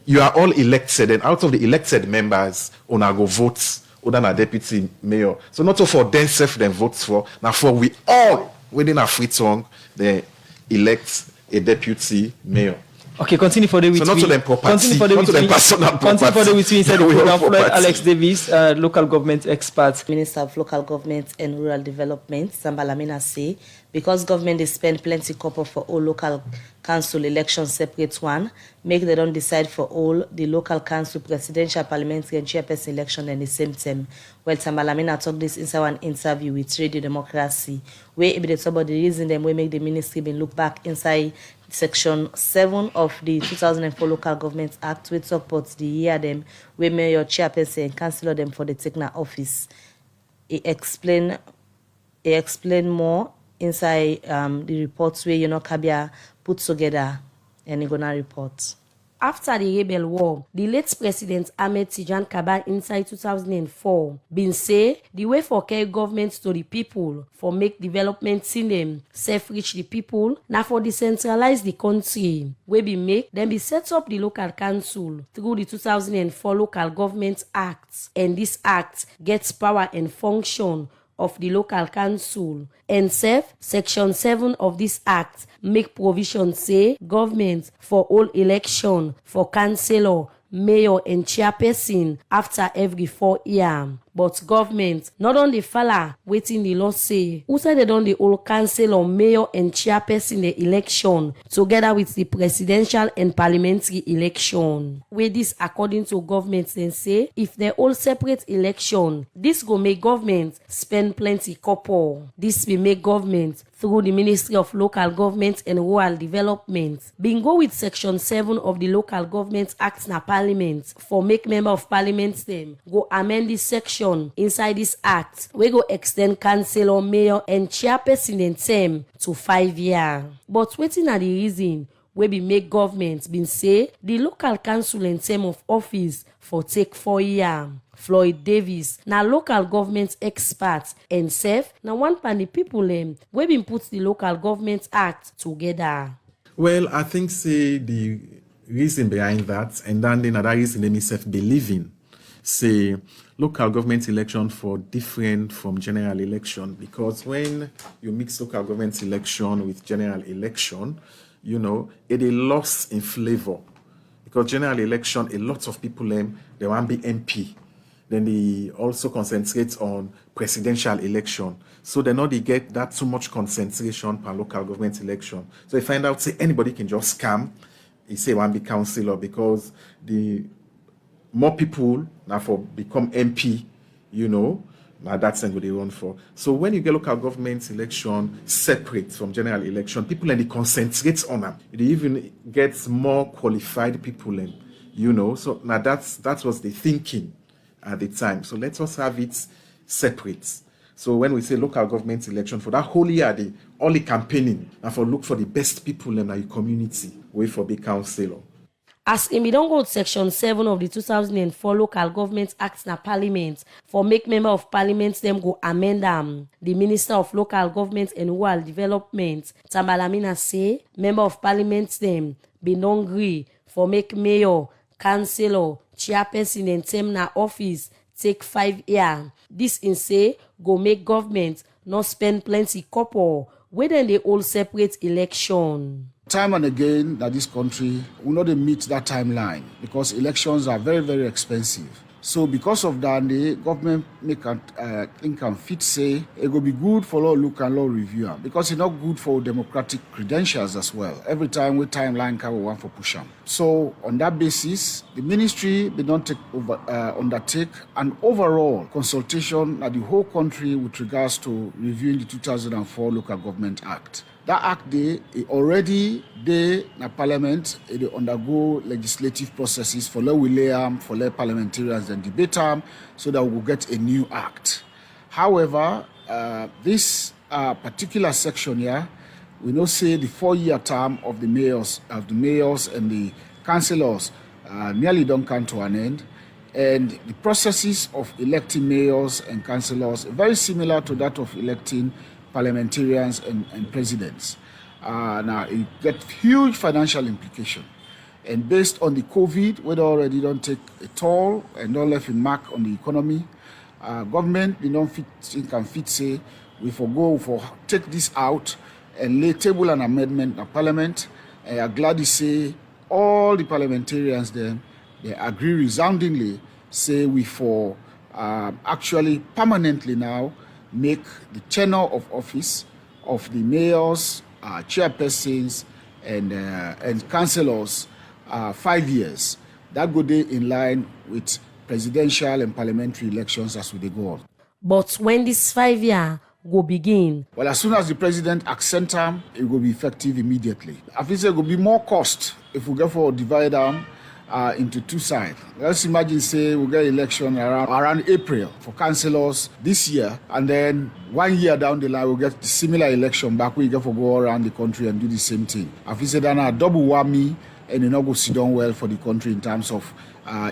you are all elected, and out of the elected members, una go vote other than a deputy mayor. So not for themselves them votes for, now for we all within a free tongue, they elect a deputy mayor. Okay, continue for the So not to them property, Continue for the not to them personal Continue for the property. with inside the We all program. Floyd property. Alex Davis, local government expert. Minister of Local Government and Rural Development, Samba Lamina say, because government they spend plenty copper for all local council elections separate one, make they don't decide for all the local council, presidential, parliamentary and chairperson election in the same term. Well, Samba Lamina talked this inside one interview with Radio Democracy, where it be talk about the reason them we make the ministry been look back inside Section 7 of the 2004 Local Government Act, which supports the year them where mayor, chairperson and councillor them for the taking office. He explain more inside the reports where Kabia put together and he gonna report. After the Rebel War, the late President Ahmed Tijan Kaba inside 2004 been say the way for care government to the people for make development in them self-reach the people now for decentralize the country wey be make then be set up the local council through the 2004 Local Government Act, and this act gets power and function of the local council. And Section 7 of this act make provision say government for all election for councillor, mayor and chairperson after every 4 years. But government not on the fella waiting the law say who said they done the old councillor, mayor and chairperson the election together with the presidential and parliamentary election. With this according to government then say if they all separate election, this go make government spend plenty copper. This will make government through the Ministry of Local Government and Rural Development being go with Section 7 of the Local Government Act na Parliament for make member of Parliament them go amend this section inside this act we go extend councillor, mayor and chairperson in term to 5 years. But waiting at the reason we be make government been say the local council in term of office for take 4 years. Floyd Davis, na local government expert and na one pan the people we been put the Local Government Act together. Well, I think say the reason behind that, and then another reason they myself believing, say, local government election for different from general election, because when you mix local government election with general election, you know, it is lost in flavor. Because general election, a lot of people, they want to be MP. Then they also concentrate on presidential election. So they know they get that too much concentration per local government election. So they find out, say, anybody can just scam, he say want to be councillor, because the more people now for become MP, you know, now that's what they run for. So when you get local government election separate from general election, people and they concentrate on them. They even get more qualified people in, you know. So now that was the thinking at the time. So let us have it separate. So when we say local government election, for that whole year, the only campaigning and for look for the best people in your community, wait for the councillor. As in we don't go to Section 7 of the 2004 Local Government Act na Parliament for make member of Parliament them go amend them. The Minister of Local Government and Rural Development, Tambalamina say, member of Parliament them be non agree for make mayor, councillor, chairperson and term na office take 5 years. This in say go make government not spend plenty couple where then they all separate election. Time and again that this country will not meet that timeline because elections are very, very expensive. So because of that, the government make think and fit say it will be good for law look and law review because it's not good for democratic credentials as well. Every time we timeline can we want for push them. So on that basis, the ministry did not undertake an overall consultation at the whole country with regards to reviewing the 2004 Local Government Act. That act they already in Parliament they undergo legislative processes for for parliamentarians and debate so that we will get a new act. However, this particular section here, we know say the 4-year term of the mayors and the councillors nearly don't come to an end, and the processes of electing mayors and councillors are very similar to that of electing parliamentarians and presidents. Now, it gets huge financial implication. And based on the COVID, where they already don't take a toll and don't left a mark on the economy, government, they don't fit say, we take this out and lay table an amendment in Parliament. And I'm glad to say all the parliamentarians then, they agree resoundingly, say we actually permanently now make the tenure of office of the mayors, chairpersons, and councillors 5 years. That go there in line with presidential and parliamentary elections as we go on. But when this 5 year will begin? Well, as soon as the president accent them, it will be effective immediately. I think there will be more cost if we go for divide them into two sides. Let's imagine, say, we get election around April for councillors this year, and then 1 year down the line, we'll get the similar election back where you get to go around the country and do the same thing. I think that a double whammy, and it not go sit down well for the country in terms of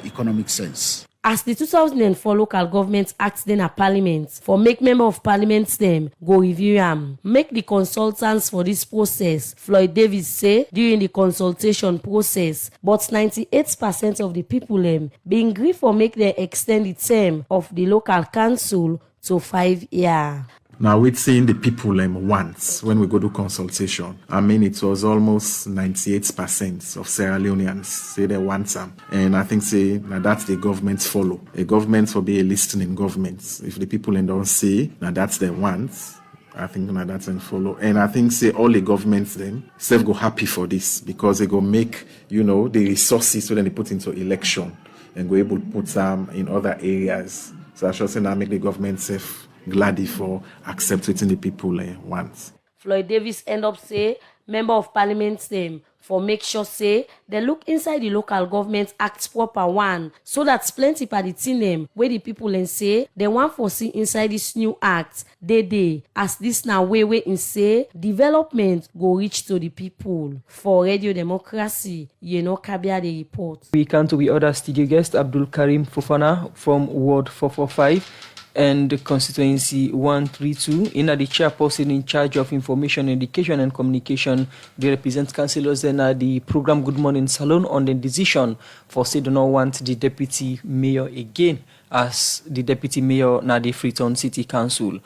economic sense. As the 2004 Local Government Act then a Parliament for make member of Parliament them go review them. Make the consultants for this process, Floyd Davis say during the consultation process, but 98% of the people being agree for make them extend the term of the local council to 5 years. Now, we're seeing the people once when we go to consultation. I mean, it was almost 98% of Sierra Leoneans say they want some. And I think now that's the government follow. A government will be a listening government. If the people don't say, now that's their wants, I think now that's and follow. And I think all the governments then self go happy for this because they go make, the resources so then they put into election and go able to put them in other areas. So I should say now make the government safe. Glad for accepting the people want. Floyd Davis end up say member of Parliament them for make sure say they look inside the Local Government Act proper one so that plenty party them where the people say they want for see inside this new act they as this now way in say development go reach to the people. For Radio Democracy, Kabia the report. We come to the other studio guest, Abdul Karim Fofana from Ward 445. and constituency 132. In the chairperson in charge of information, education and communication, they represent councillors in the program Good Morning Salon on the decision for say do not want the deputy mayor again as the deputy mayor na the Freetown City Council.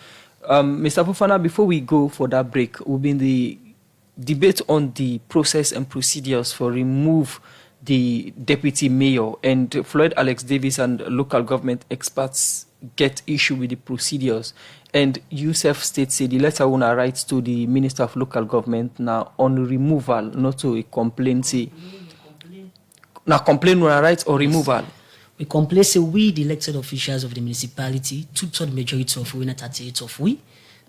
Mr. Fofana, before we go for that break, we'll be in the debate on the process and procedures for remove the deputy mayor, and Floyd Alex Davis and local government experts get issue with the procedures. And Yusuf State said the letter will write to the Minister of Local Government now on removal, not to a complaint. Say, now complaint will write or removal. We complain, say we, the elected officials of the municipality, 2/3 majority of we, not 38 of we,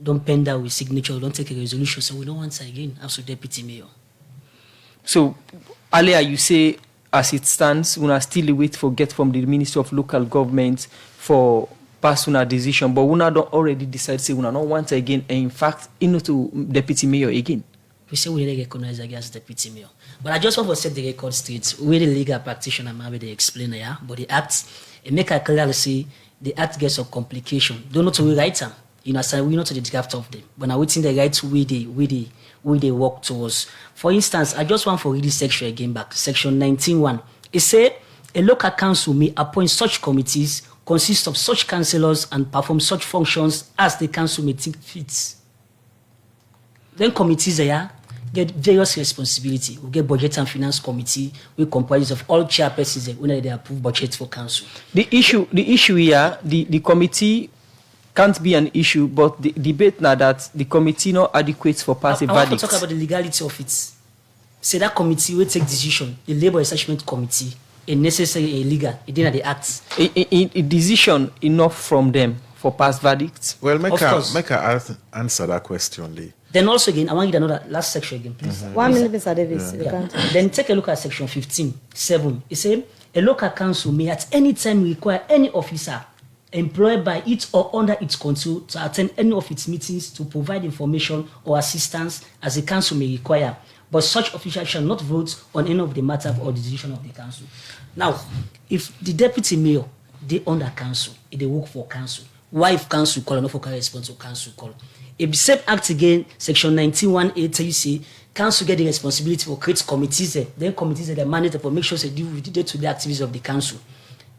don't pen that with signature, don't take a resolution, so we don't want again, as a deputy mayor. So, earlier you say, as it stands, we are still wait for get from the Ministry of Local Government for personal decision, but we don't already decide, say we not want again, and in fact, to deputy mayor again. We say we didn't recognize against deputy mayor. But I just want to set the record straight. We the legal practitioner, maybe they explain here, but the act, it make it clearly say the act gets some complication. Don't know to rewrite them. You know, so we know to the draft of them. But now we think the right way they work towards. For instance, I just want to read this section again back. Section 19.1. It says a local council may appoint such committees, consist of such councillors, and perform such functions as the council may think fit. Then committees there get various responsibility. We get budget and finance committee, we comprise of all chairpersons when they approve budget for council. The issue here, the committee can't be an issue, but the debate now that the committee not adequate for passive I want verdict. to talk about the legality of it. Say that committee will take decision. The labor assessment committee, a necessary, a legal, it didn't the act. A decision enough from them for pass verdicts. Well, Of course. make her answer that question, Lee. Then also again, I want you to know that last section again, please. 1 minute, Mr. Davis. You Yeah. can't. Then take a look at section 15.7. It says a local council may at any time require any officer employed by it or under its control to attend any of its meetings to provide information or assistance as the council may require. But such official shall not vote on any of the matter or decision of the council. Now, if the deputy mayor they under council, if they work for council, why if council call or not for response to council call? If the same act again, section 19.1a tell you say council get the responsibility for create committees there, then committees that manage to make sure they deal with the day-to-day activities of the council.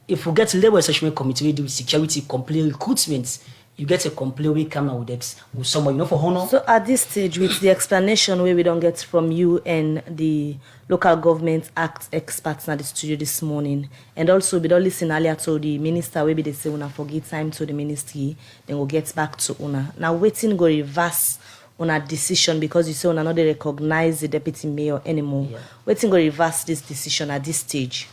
If we get labor assessment committee, we do with security, complaint, recruitment, you get a complaint, we come out with someone, you know, for honor. So at this stage, with the explanation where we don't get from you and the local government act experts in the studio this morning, and also we don't listen earlier to the minister, maybe they say una forget time to the ministry, then we'll get back to una. Now waiting go reverse on a decision because you say una not recognize the deputy mayor anymore. Yeah. Waiting go reverse this decision at this stage.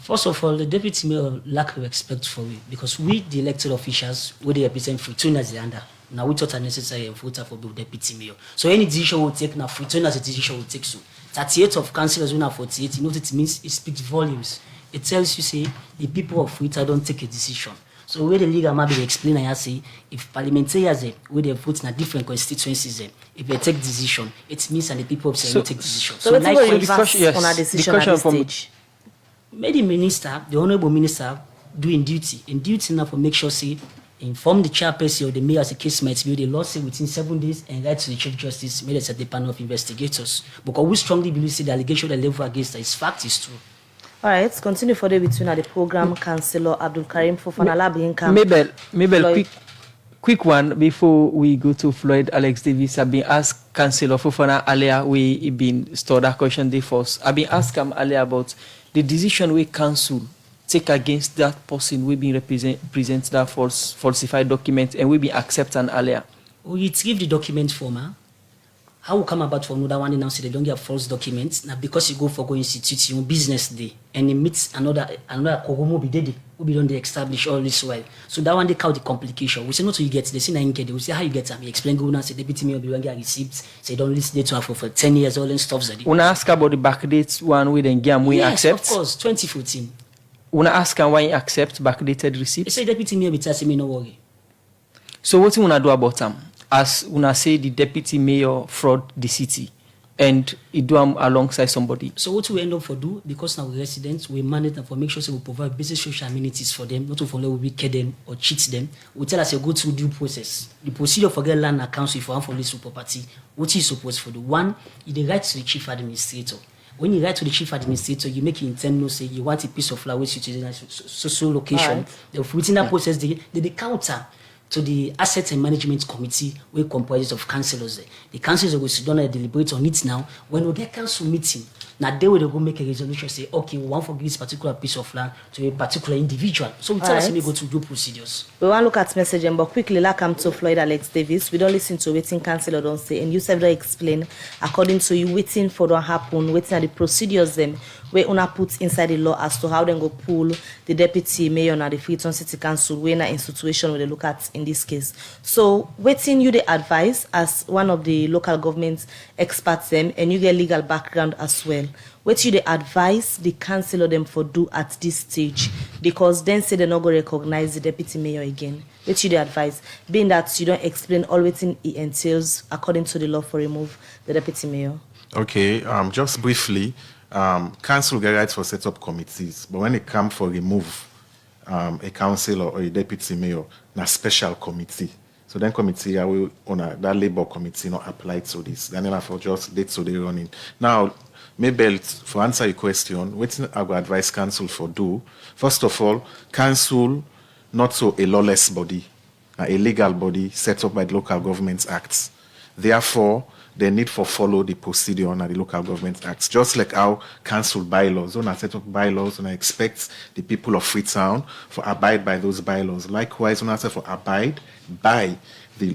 First of all, the deputy mayor lack respect for we because we, the elected officials, we they represent Freetown as the under. Now we thought necessary and voter for the deputy mayor. So any decision we take now, Freetown as a decision we take so. 38 of councillors we now 48. You know what it means? It speaks volumes. It tells you say the people of Freetown don't take a decision. So where the legal maybe explain and say if parliamentarians where they vote in different constituencies if they take decision, it means that the people of Freetown take decision. So waiting go like, reverse yes, on a the decision at question this from- stage. May the minister, the honorable minister, do in duty now for make sure say inform the chairperson or the mayor as the case might be. The law say within 7 days and write to the chief justice, may they set the panel of investigators. Because we strongly believe say the allegation that level against that is fact is true. All right, let's continue for the between the program councillor Abdul Karim Fofana Labinka. Mabel, Floyd. quick one before we go to Floyd Alex Davis. I've been asked Councillor Fofana earlier, we been stored that question day first. I've been asked him earlier about the decision we council take against that person we been present that falsified document and we been accepted earlier. We retrieve the document from her. How will come about for another one now say they don't get false documents now because you go for go institute your business day and it meets another Kogomo be dead will be done they establish all this while. So that one they count the complication. We say not you get they say nine get they will say how you get them. You explain go now say deputy mayor be one get receipts, say don't listen to her for 10 years all and stuff that. When I ask about the backdate one we then get we yes, accept. of course, 2014. When I ask him why he accept backdated They receipts. say deputy mayor be telling me no worry. So what you wanna do about them? As una say the deputy mayor fraud the city. and you do them alongside somebody. So what we end up for do, because now we residents, we manage them for make sure we provide basic social amenities for them, not to follow we wicked them or cheat them. We tell us you go through due process. The procedure for get land accounts if you want for lease property, what you supposed for do. One, you the right to the chief administrator. When you write to the chief administrator, you make intend no say you want a piece of land which you in a social location. Right. Within that process, they counter to the Assets and Management Committee, which comprises of councillors. The councillors will sit down and deliberate on it now. When we get council meeting, now they will go make a resolution, say, okay, we want to give this particular piece of land to a particular individual. So we tell us we go to do procedures. We want to look at messaging, but quickly, like I'm to Floyd Alex Davis. We don't listen to waiting councillor don't say, and you said don't explain according to you waiting for what happen, waiting at the procedures them where una put inside the law as to how they go pull the deputy mayor and the Freetown City Council when in situation where they look at in this case. So waiting you the advice as one of the local government experts them and you get legal background as well. What you the advice the councillor them for do at this stage because then say they're not going to recognize the deputy mayor again. What you the advice being that you don't explain all waiting it entails according to the law for remove the deputy mayor. Okay, just briefly, council get rights for set up committees, but when it comes for remove a councillor or a deputy mayor, na special committee. So then committee, I will on that labor committee not apply to this. Then I for just date so they running. Now, maybe for answer your question, what I will advise council for do. First of all, council not so a lawless body, a legal body set up by the Local Government Acts. Therefore, they need for follow the procedure under the Local Government Acts. Just like how council bylaws, when I set up bylaws, and I expect the people of Freetown for abide by those bylaws. Likewise, when I say for abide by the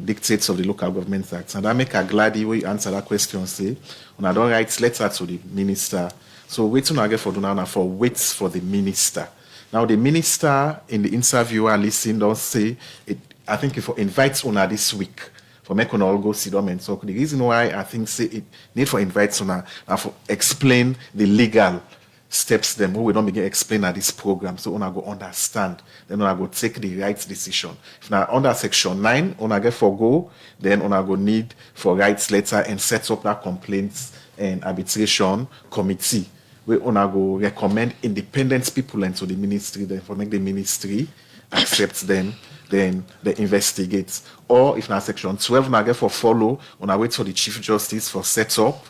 dictates of the Local Government Acts. And I make a glad way you answer that question, say, when I don't write letter to the minister. So wait till I get for Donana for waits for the minister. Now the minister in the interview I listen don't say it. I think if invites Una this week. For make on all go sit down and talk. The reason why I think say it need for invite Una and for explain the legal steps them who we don't begin explain at this program so Una go understand. Then Una go take the right decision. If now under section 9, Una get for go, then Una go need for rights letter and set up that complaints and arbitration committee. Where Una go recommend independent people into the ministry, then for make the ministry accept them. Then they investigate. Or if now section 12 now get for follow, on our wait for the Chief Justice for set up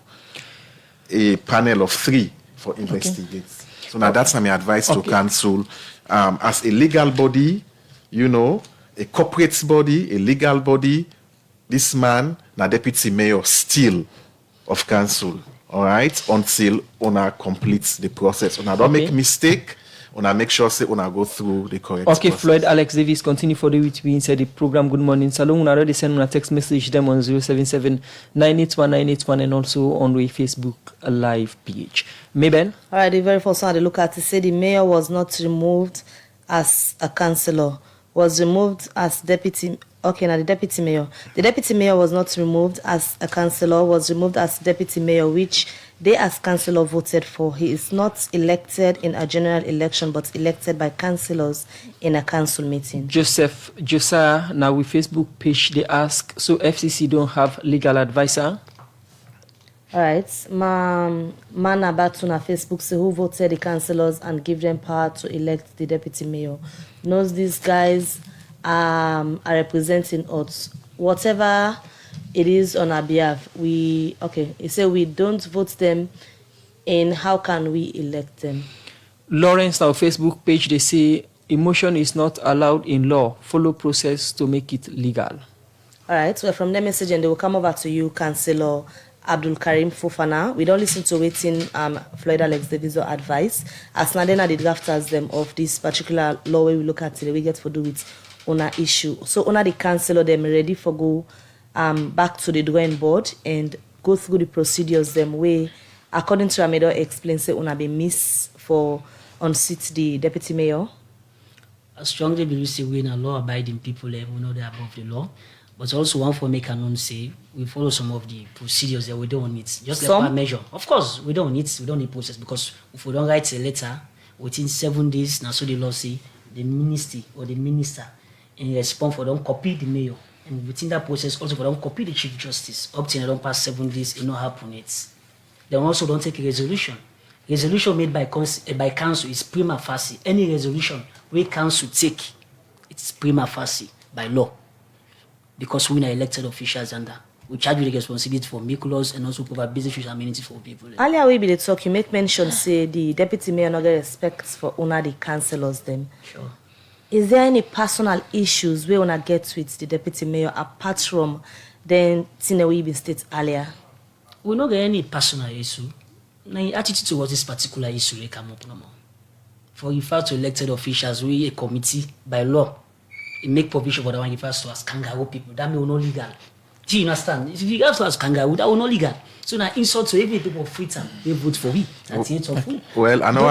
a panel of 3 for investigate. So now that's my advice to council. As a legal body, you know, a corporate body, a legal body, this man, now deputy mayor still of council. All right, until Ona completes the process. Ona don't make mistake. Una make sure say una go through the correct process. Floyd Alex Davis, continue for the week inside the program. Good morning. Salon, una already send una text message them on 077-981-981 and also on the Facebook live page. Mabel? All right, the very first one I look at it said the mayor was not removed as a councillor, was removed as deputy. Okay, now the deputy mayor. The deputy mayor was not removed as a councillor, was removed as deputy mayor, which they as councillor voted for. He is not elected in a general election, but elected by councillors in a council meeting. Josiah, now with Facebook page, they ask, so FCC don't have legal advisor? All right, Man Abatu na Facebook say who voted the councillors and give them power to elect the deputy mayor. Knows these guys are representing us. Whatever it is on our behalf, he said we don't vote them, and how can we elect them? Lawrence, our Facebook page, they say emotion is not allowed in law. Follow process to make it legal. All right, so from their message, and they will come over to you, Councillor Abdul Karim Fofana. We don't listen to waiting Floyd Alex Davis advice. As Nadena the drafters them of this particular law where we look at it, we get to do with Ona issue. So Ona the councillor them ready for go back to the drawing board and go through the procedures them way according to Amedo explains say Ona be miss for unseat the deputy mayor. I strongly believe say we're a law abiding people we know they're above the law. But also one for make and say we follow some of the procedures that we don't need. Just like one measure. Of course, we don't need process because if we don't write a letter within 7 days, now so the law say the ministry or the minister in response for don't copy the mayor And within that process, also, for them copy the Chief Justice. Up till they don't pass 7 days, it not happen it. They also don't take a resolution. Resolution made by council is prima facie. Any resolution we council take, it's prima facie by law. Because we are elected officials and we charge with the responsibility for make laws and also provide business and amenity for people. Earlier we be the talk, you make mention say the deputy mayor not get respect for una the councillors them. Sure. Is there any personal issues we wanna get with the deputy mayor apart from then thing we been state earlier? We not get any personal issue. Now attitude towards this particular issue they come up no more. For refer to elected officials, we a committee by law. It make provision for the one refers to as kangaroo people. That may not legal. Do you understand? If you have to as kangaroo, that will not legal. So now insult to every people of freedom, they vote for we. That's it of we. Well, I know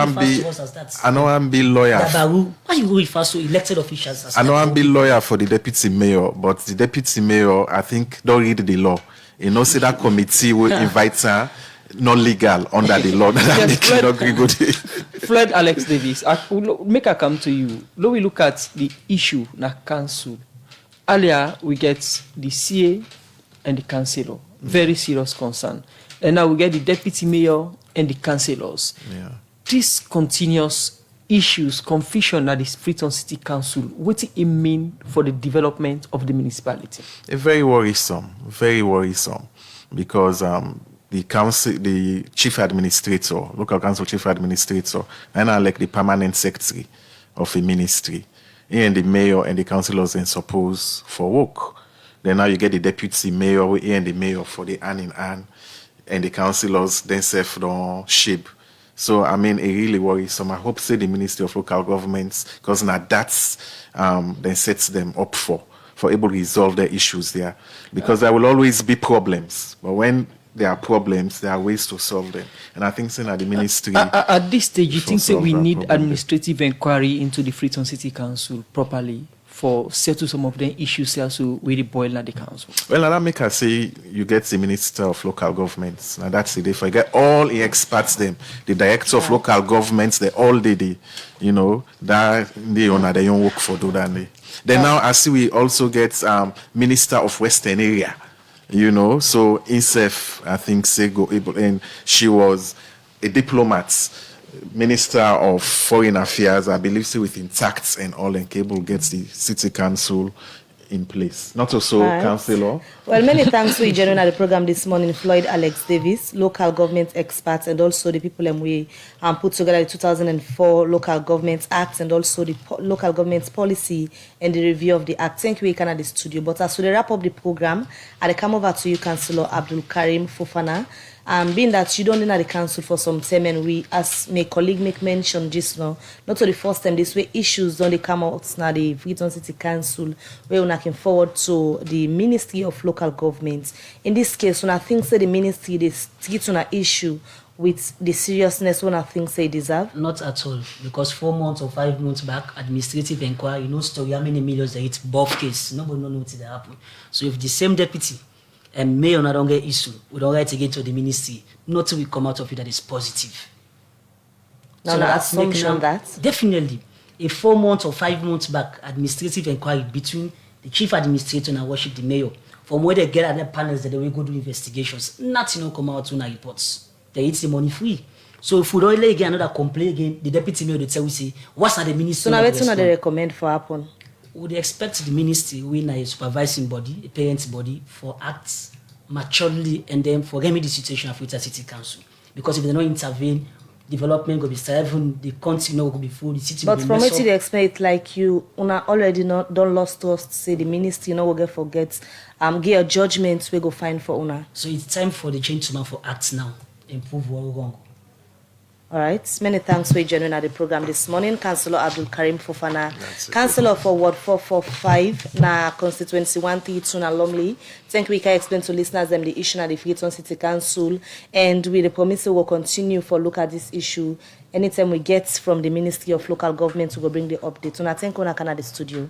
I'm be lawyer. Dabaru, why you go refer to elected officials as I know I'm be lawyer for the deputy mayor, but the deputy mayor, I think, don't read the law. You know, say that committee will invite her, not legal under the law. That Yes, make not agree good. Floyd Alex Davis, make I come to you. Now we look at the issue na council. Earlier, we get the CA and the councillor. Very serious concern. And now we get the deputy mayor and the councillors. Yeah. This continuous issues, confusion at the Freetown City Council, what it mean for the development of the municipality? Very worrisome, because the council, the chief administrator, local council chief administrator, and I like the permanent secretary of a ministry, and the mayor and the councillors and suppose for work. Then now you get the deputy mayor and the mayor for the hand in hand, and the councillors then serve on shape. So I mean, it really worrisome. I hope say the Ministry of Local Governments, because now that's then sets them up for able to resolve their issues there, because there will always be problems. But when there are problems, there are ways to solve them. And I think saying at the ministry at this stage, you think that we solve that need problem. administrative inquiry into the Freetown City Council properly for settle some of the issues also with the boil at the council? Well, now that make us say you get the Minister of Local Governments. Now that's it. If I get all the experts, them, the director of local governments, they all did the, you know, that they own their own work for do that. Then now I see we also get Minister of Western Area, you know. So INSEF, I think, say go able, and she was a diplomat. Minister of Foreign Affairs, I believe, so with intact and all, and Cable gets the city council in place. Not also Right. councillor. Well, many thanks to joining the program this morning, Floyd Alex Davis, local government experts, and also the people we put together the 2004 Local Government Act and also the local government policy and the review of the act. Thank you, Ikan, at the studio. But as we wrap up the program, I come over to you, Councillor Abdul Karim Fofana. Being that you don't know the council for some time, and we, as my colleague make mention just now, not for the first time this way issues don't they come out now the Freetown City Council where we're looking forward to the Ministry of Local Government. In this case, when I think say the ministry they get on an issue with the seriousness when I think say deserve. Not at all, because 4 months or 5 months back, administrative inquiry, no story, how many millions they hit, both case, nobody know what that happened. So if the same deputy and mayor not don't get issue, we don't write again to the ministry, nothing will come out of it that is positive. Now, the that's making assumption now- that definitely a 4 months or 5 months back administrative inquiry between the chief administrator and worship the mayor. From where they get other panels that they will go do investigations, nothing will come out in our reports. They eat the money free. So if we don't let again another complaint again, the deputy mayor will tell we say, what's not the ministry? so now not what's not they respond? recommend for happen. Would expect the ministry, we a supervising body, a parent body, for acts maturely and then for remedy the situation of Freetown City Council. Because if they don't intervene, development will be starving, the country will be full, the city will But be from messed what up. you expect, it like you una already not don't lost trust. Say the ministry no will get forget. Give a judgment we go find for una. So it's time for the gentleman for acts now, improve what wrong. All right. Many thanks for joining at the program this morning, Councillor Abdul Karim Fofana, Councillor for Ward 445 na constituency 132 na Lumley. Thank you. We can explain to listeners them the issue at the Freetown City Council, and we the promise we will continue for look at this issue anytime we get from the Ministry of Local Government. We will bring the update. So I thank you, Canada studio.